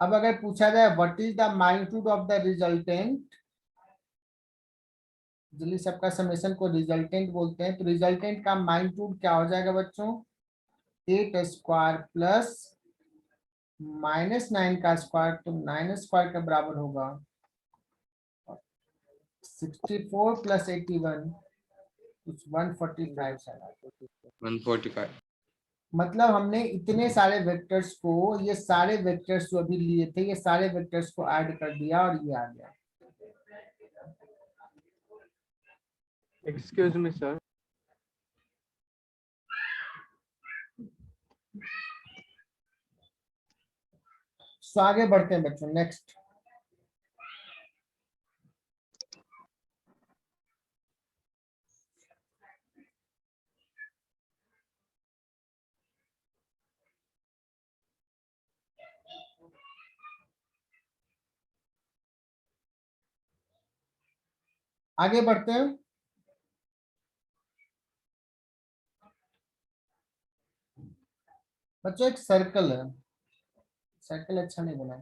अब अगर पूछा जाए what is the magnitude of the resultant, जल्दी सबका समेशन को रिजल्टेंट बोलते हैं। तो रिजल्टेंट का मैग्नीट्यूड क्या हो जाएगा बच्चों? 8 स्क्वायर प्लस -9 का स्क्वायर, तो 9 स्क्वायर के बराबर होगा 64 प्लस 81 कुछ 145 शायद। 145। मतलब हमने इतने सारे वेक्टर्स को, ये सारे वेक्टर्स जो अभी लिए थे, ये सारे वेक्टर्स को ऐड कर दिया और ये आ गया। Excuse me, sir. तो आगे बढ़ते हैं बच्चों, नेक्स्ट। आगे बढ़ते हैं। बच्चों एक सर्कल है, सर्कल अच्छा नहीं बना,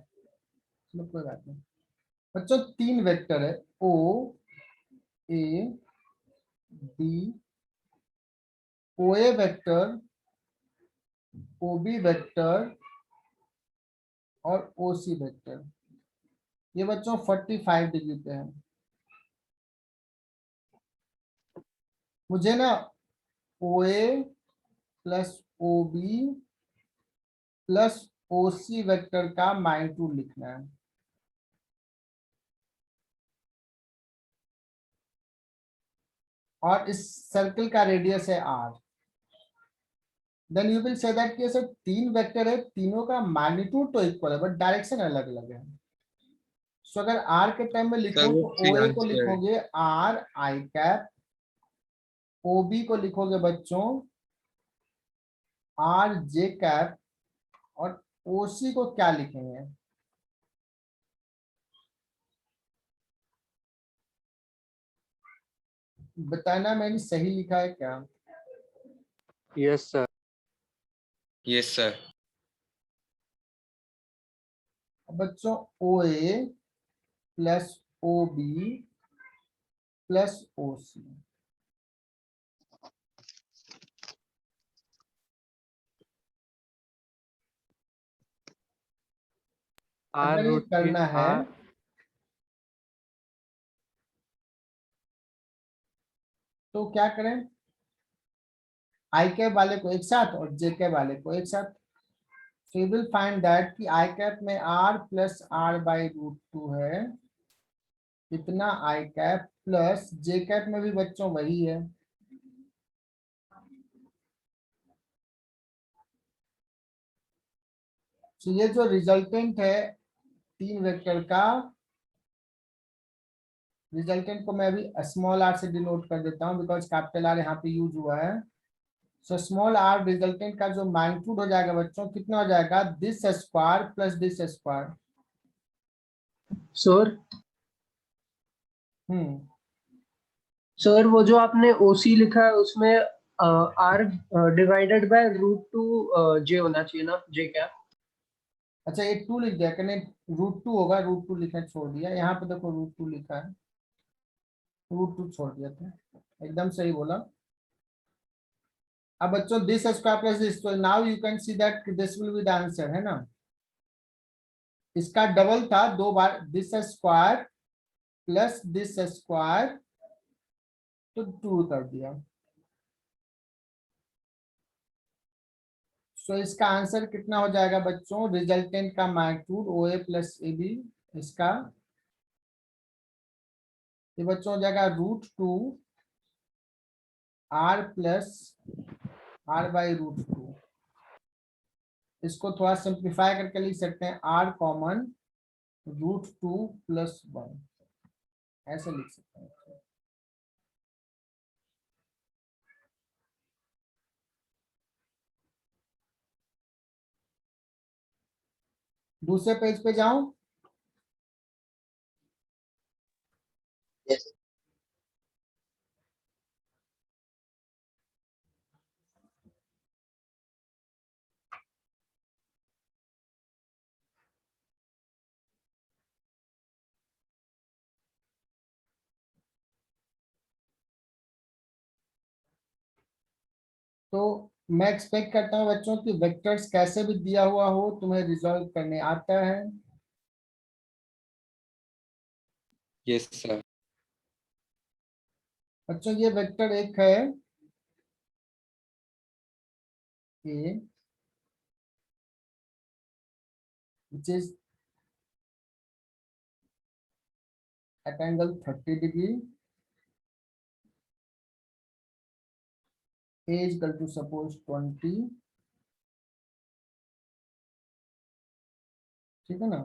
चलो कोई बात नहीं। बच्चों 3 वेक्टर है, O A B, O A vector, O B vector और ओ सी वेक्टर। ये बच्चों 45 डिग्री पे है। मुझे ना O A plus O B plus O C vector का मैग्नीट्यूड लिखना है। और इस सर्कल का रेडियस है r। Then you will say that कि ऐसे 3 वेक्टर है, तीनों का मैग्नीट्यूड तो इक्वल है बट डायरेक्शन अलग अलग है। सो अगर r के टर्म में लिखो वो तो ओ ए को 3 लिखोगे r i cap, o b को लिखोगे बच्चों r j कैप, और ओ सी को क्या लिखेंगे? बताना मैंने सही लिखा है क्या? Yes, sir. Yes sir. बच्चों O A plus O B plus O C. R अगर ये root 3 करना है R. तो क्या करें? आई कैप वाले को एक साथ और जे कैप वाले को एक साथ। So you will find that कि आई कैप में r प्लस r/√2 है, इतना आई कैप, प्लस जे कैप में भी बच्चों वही है। तो ये जो रिजल्टेंट है 3 वेक्टर का, रिजल्टेंट को मैं अभी स्मॉल r से डिनोट कर देता हूं बिकॉज कैपिटल R यहाँ पे यूज हुआ है। सो स्मॉल r रिजल्टेंट का जो मैग्नीट्यूड हो जाएगा बच्चों, कितना हो जाएगा? This square plus this square. Sir hmm, sir वो जो आपने ओसी लिखा है उसमें आर डिवाइडेड बाय √2 जे होना चाहिए ना, जे क्या? अच्छा ये 2 लिख दिया, कहने √2 होगा, √2 लिखना छोड़ दिया। यहाँ पे देखो √2 लिखा है, √2 छोड़ दिया था, एकदम सही बोला। अब बच्चों दिस स्क्वायर प्लस दिस, तो now you can see that this will be the answer, है ना? इसका डबल था 2 बार, this square plus this square, तो 2 कर दिया। सो इसका आंसर कितना हो जाएगा बच्चों? रिजल्टेंट का magnitude O A plus A B, इसका ये बच्चों हो जाएगा √2 r प्लस r/√2। इसको थोड़ा सिंप्लीफाई करके लिख सकते हैं r कॉमन √2 प्लस 1, ऐसे लिख सकते हैं। दूसरे पेज पे जाऊं? तो मैं एक्सपेक्ट करता हूँ बच्चों कि वेक्टर्स कैसे भी दिया हुआ हो तुम्हें रिजॉल्व करने आता है। Yes sir. बच्चों ये वेक्टर एक है ए which is at angle 30 degree, a is equal to suppose 20, ठीक है ना।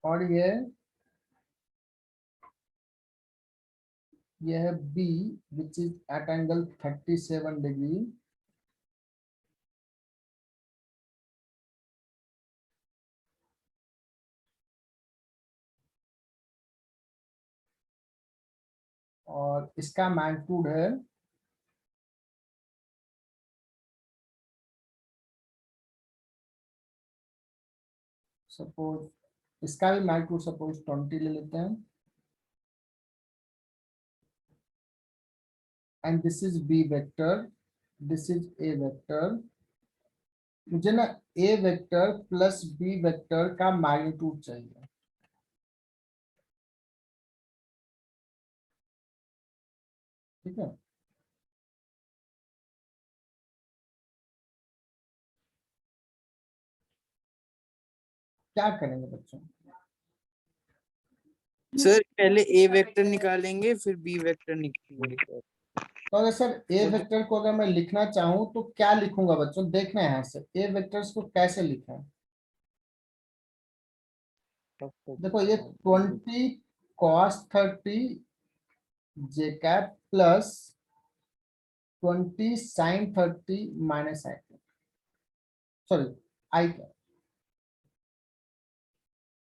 और ये है b which is at angle 37 degree, और इसका मैग्नीट्यूड है सपोज, इसका भी मैग्नीट्यूड सपोज 20 ले लेते हैं, and this is b vector, this is a vector. मुझे ना a vector plus b vector का मैग्नीट्यूड चाहिए। ठीक है, क्या करेंगे बच्चों? सर पहले ए वेक्टर निकालेंगे फिर बी वेक्टर निकालेंगे। तो अगर सर ए वेक्टर को अगर मैं लिखना चाहूं तो क्या लिखूंगा बच्चों? देखना है यहाँ से ए वेक्टर्स को कैसे लिखा है। देखो ये 20 cos 30 J cap plus 20 sin 30 minus i cap, sorry I cap.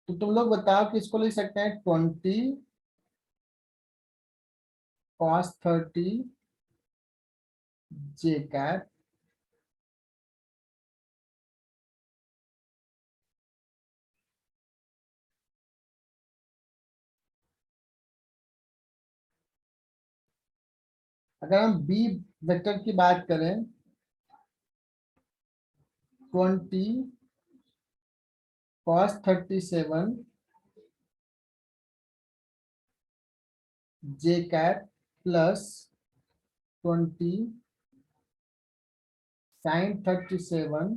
तो तुम लोग बताओ कि इसको लिख सकते हैं 20 cos 30 जे कैप अगर हम बी वेक्टर की बात करें 20 cos 37 j cap plus 20 sin 37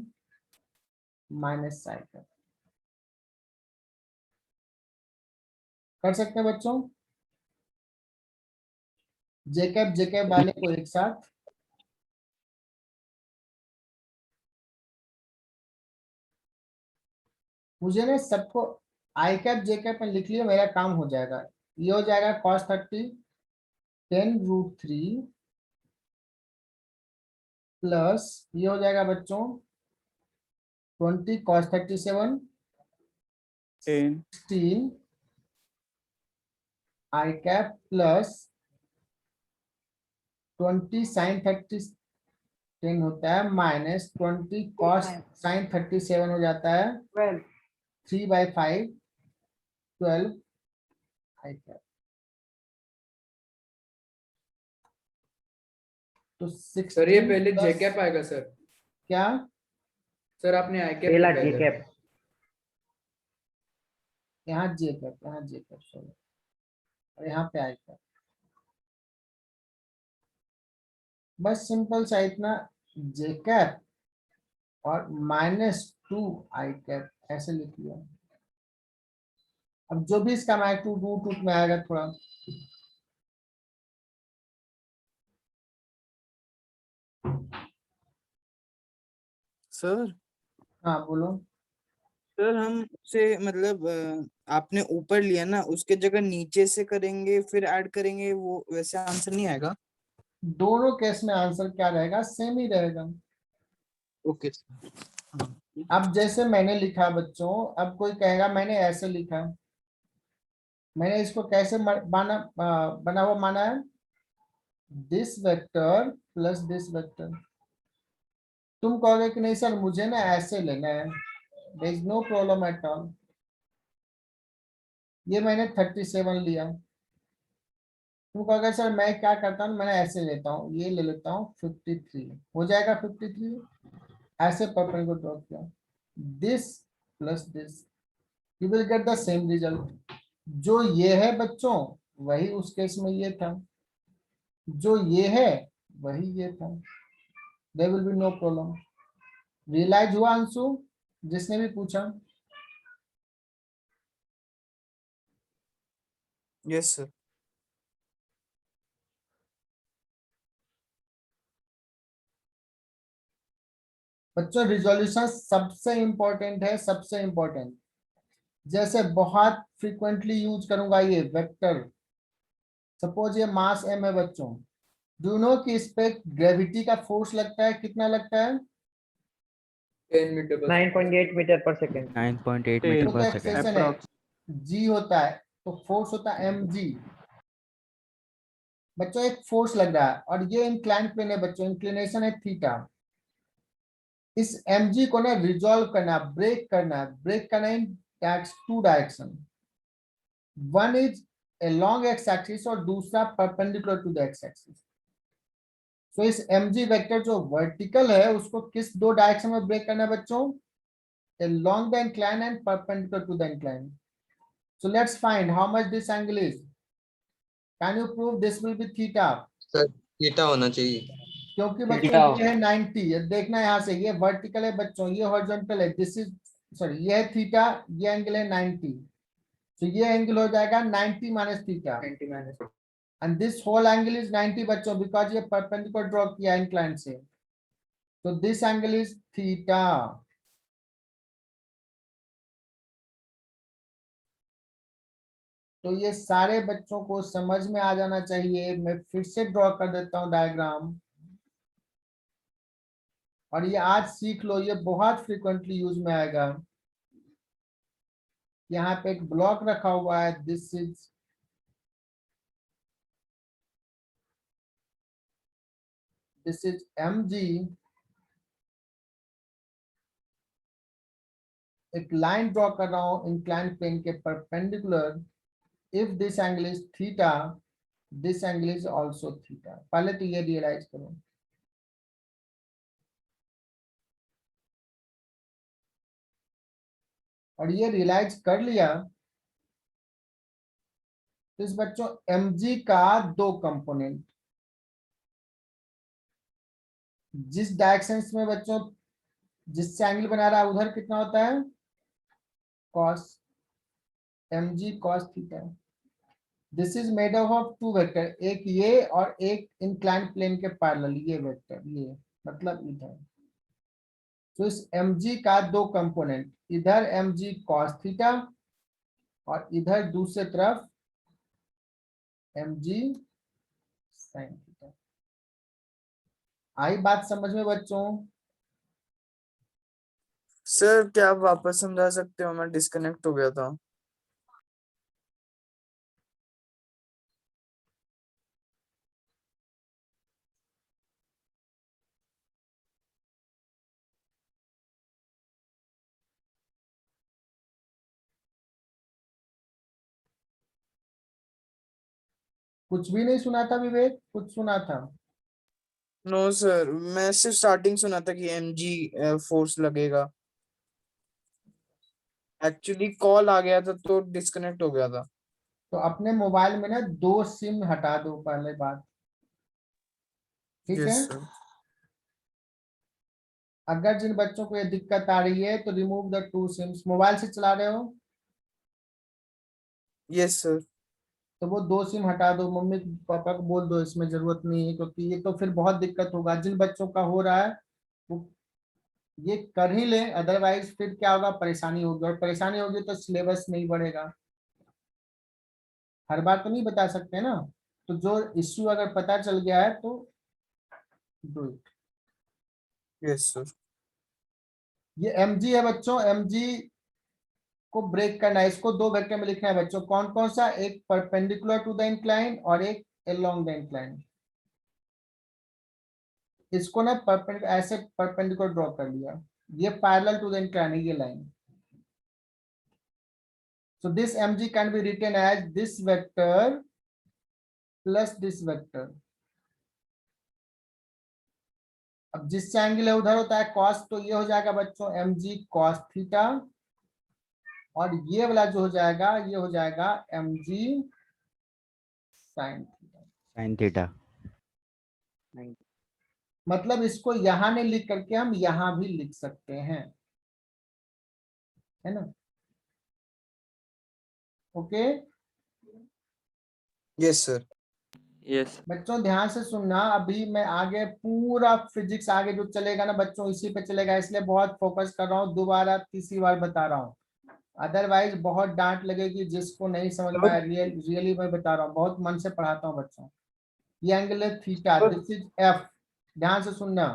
minus sine cap. कर सकते हैं बच्चों? जेकैब वाले को एक साथ, मुझे ना सबको आई कैप जे कैप में लिख लिया, मेरा काम हो जाएगा। ये हो जाएगा cos 30 10√3 प्लस ये हो जाएगा बच्चों 20 cos 37 16 आई कैप प्लस 20 sin 30 10 होता है माइनस 20 cos sin 37 हो जाता है 3/5 12 आई कैप। तो 16 सर ये पहले plus- जेकैप आएगा सर। क्या सर आपने आई कैप पहला लिखा है जे इधर। कैप। यहाँ जे कैप सॉरी, और यहाँ पे आई कैप। बस सिंपल सा इतना, जे कैप और -2 आई कैप ऐसे लिख लिया। अब जो भी इसका मैग्नीट्यूड रूट रूट में आएगा थोड़ा। सर हाँ बोलो। सर हम से मतलब आपने ऊपर लिया ना, उसके जगह नीचे से करेंगे फिर ऐड करेंगे, वो वैसे आंसर नहीं आएगा? दोनों केस में आंसर क्या रहेगा? सेम ही रहेगा। ओके। अब जैसे मैंने लिखा बच्चों, अब कोई कहेगा मैंने ऐसे लिखा, मैंने इसको कैसे बना हुआ माना है? This vector plus this vector. तुम कहोगे कि नहीं सर मुझे ना ऐसे लेना है, there is no problem at all. ये मैंने 37 लिया। तुम कहोगे सर मैं क्या करता हूँ, मैंने ऐसे लेता हूँ, ये ले लेता हूँ 53, हो जाएगा 53। ऐसे परपेंडिकुलर को ड्रॉ किया, this plus this, you will get the same result. जो ये है बच्चों वही उस केस में ये था, जो ये है वही ये था, there will be no problem. Realise हुआ अंशु, जिसने भी पूछा? Yes sir. बच्चों रिजोल्यूशन सबसे इंपॉर्टेंट है, सबसे इंपॉर्टेंट। जैसे बहुत फ्रीक्वेंटली यूज करूंगा ये वेक्टर, सपोज ये मास m है बच्चों, डू नो कि इस पे ग्रेविटी का फोर्स लगता है, कितना लगता है? 10 मीटर पर 9.8 मीटर पर सेकेंड। 9.8 10 मीटर वो तो पर सेकेंड। एक्सेशन है, g होता है, तो फोर्स होता है mg। बच्चों एक फोर्स लग रहा है और ये इंक्लाइन प्लेन है बच्चों, इंक्लिनेशन है थीटा। इस mg को ना रिजॉल्व करना, ब्रेक करना, ब्रेक करना in two direction. One is along x axis और दूसरा perpendicular to the x axis. तो इस mg वेक्टर जो वर्टिकल है उसको किस दो डायरेक्शन में ब्रेक करना है बच्चों? along the incline and perpendicular to the incline. So let's find how much this angle is. Can you prove this will be theta? Sir theta होना चाहिए। क्योंकि बच्चों Theta ये है 90, ये देखना यहाँ से, ये वर्टिकल है बच्चों, ये हॉरिजॉन्टल है, दिस इज सॉरी ये है थीटा, ये एंगल है 90, तो ये एंगल हो जाएगा 90 minus theta, 90 minus and this whole angle is 90 बच्चों, बिकॉज ये परपेंडिकुलर ड्रॉ किया इंक्लाइन से, तो दिस एंगल इज थीटा। तो ये सारे बच्चों को समझ में आ जाना चाहिए। मैं फिर से ड्रॉ कर देता हूं डायग्राम, और ये आज सीख लो, ये बहुत फ्रिक्वेंटली यूज में आएगा। यहाँ पे एक ब्लॉक रखा हुआ है, दिस इज mg। एक लाइन ड्रॉ कर रहा हूं इंक्लाइन प्लेन के perpendicular, if this angle is theta, this angle is also theta. पहले तो ये रियलाइज करो। और ये रियलाइज कर लिया तो इस बच्चों mg का दो कंपोनेंट, जिस डायरेक्शन में बच्चों जिससे एंगल बना रहा है उधर कितना होता है? cos, mg cos थीटा। This is made up of two vector, एक ये और एक इंक्लाइन प्लेन के पैरेलल ये वेक्टर, ये मतलब इधर। तो इस mg का दो कंपोनेंट, इधर mg cos थीटा और इधर दूसरे तरफ mg sin थीटा। आई बात समझ में बच्चों? सर क्या आप वापस समझा सकते हो, मैं डिस्कनेक्ट हो गया था। कुछ भी नहीं सुना था विवेक? कुछ सुना था? नो सर, मैं सिर्फ स्टार्टिंग सुना था कि mg फोर्स लगेगा। एक्चुअली कॉल आ गया था तो डिस्कनेक्ट हो गया था। तो अपने मोबाइल में ना दो सिम हटा दो, पहले बात, ठीक है? Yes sir. अगर जिन बच्चों को ये दिक्कत आ रही है तो remove the two sims. Mobile से चला रहे हो यस सर। तो वो दो सिम हटा दो, मम्मी पापा को बोल दो इसमें जरूरत नहीं है, क्योंकि ये तो फिर बहुत दिक्कत होगा। जिन बच्चों का हो रहा है वो ये कर ही ले, अदरवाइज फिर क्या होगा, परेशानी होगी, और परेशानी होगी तो सिलेबस नहीं बढ़ेगा। हर बार तो नहीं बता सकते ना, तो जो इश्यू अगर पता चल गया है तो डू इट। Yes sir. ये mg है बच्चों, mg को ब्रेक करना है, इसको दो वेक्टर में लिखना है बच्चों। कौन कौन सा? एक परपेंडिकुलर टू द इंक्लाइन और एक अलोंग द इंक्लाइन। इसको ना ऐसे परपेंडिकुलर ड्रॉ कर लिया, ये पैरेलल टू द इंक्लाइन है ये line. So this mg can be written as this vector plus this vector. अब जिससे एंगल है उधर होता है cos, तो ये हो जाएगा बच्चों mg cos थीटा, और ये वाला जो हो जाएगा ये हो जाएगा mg sin theta. Sine theta. मतलब इसको यहां नहीं लिख करके हम यहां भी लिख सकते हैं, है ना? Okay yes sir. Yes. बच्चों ध्यान से सुनना, अभी मैं आगे पूरा फिजिक्स आगे जो चलेगा ना बच्चों इसी पे चलेगा, इसलिए बहुत फोकस कर रहा हूँ, दोबारा तीसरी बार बता रहा हूँ, अदरवाइज बहुत डांट लगेगी जिसको नहीं समझ में आया। रियली मैं बता रहा हूँ, बहुत मन से पढ़ाता हूँ बच्चों। ये एंगल है थीटा, दिस इज एफ। ध्यान से सुनना,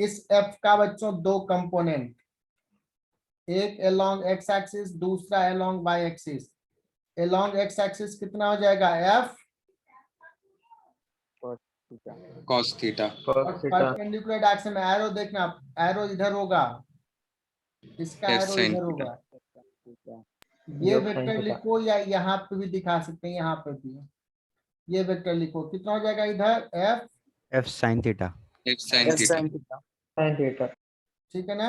इस एफ का बच्चों दो कंपोनेंट, एक अलोंग एक्स एक्सिस, दूसरा along Y axis. Along X axis कितना हो जाएगा F, cos theta. Perpendicular direction में एरो देखना, एरो इधर होगा, इसका Yes, एरो sin इधर theta. होगा। ये वेक्टर लिखो या यहाँ पे भी दिखा सकते हैं, यहाँ पे भी ये वेक्टर लिखो, कितना हो जाएगा इधर F, F sine theta. F sin theta. sin theta. ठीक है ना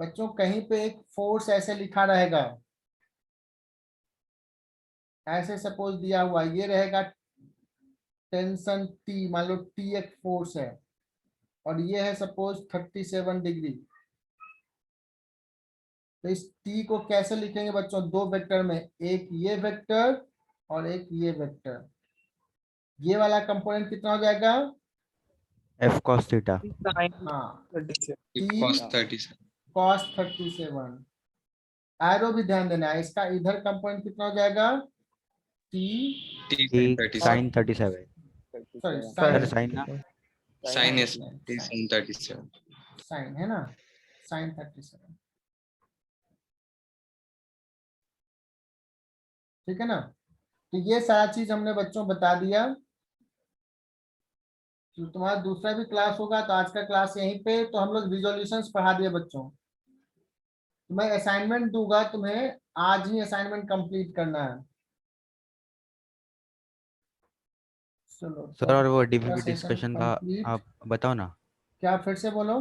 बच्चों? कहीं पे एक फोर्स ऐसे लिखा रहेगा, ऐसे सपोज दिया हुआ ये रहेगा टेंशन T, मान लो T एक फोर्स है, और ये है सपोज 37 डिग्री। तो इस T को कैसे लिखेंगे बच्चों? दो वेक्टर में, एक ये वेक्टर और एक ये वेक्टर। ये वाला कंपोनेंट कितना हो जाएगा? F cos theta. हाँ, cos 37। cos 37। एरो भी ध्यान देना है, इसका इधर कंपोनेंट कितना हो जाएगा? T T sin 37। Sine 37। Sorry sir sine ना, sin is T sin 37। Sine है ना, साइन 37। ठीक है ना? तो ये सारा चीज हमने बच्चों बता दिया। तो तुम्हारा दूसरा भी क्लास होगा, तो आज का क्लास यहीं पे, तो हम लोग रिजोल्यूशंस पढ़ा दिए बच्चों। तो मैं असाइनमेंट दूंगा तुम्हें, आज ही असाइनमेंट कंप्लीट करना है। चलो सर और वो सेशन डिस्कशन का कंप्लीट। आप बताओ ना। क्या फिर से बोलो?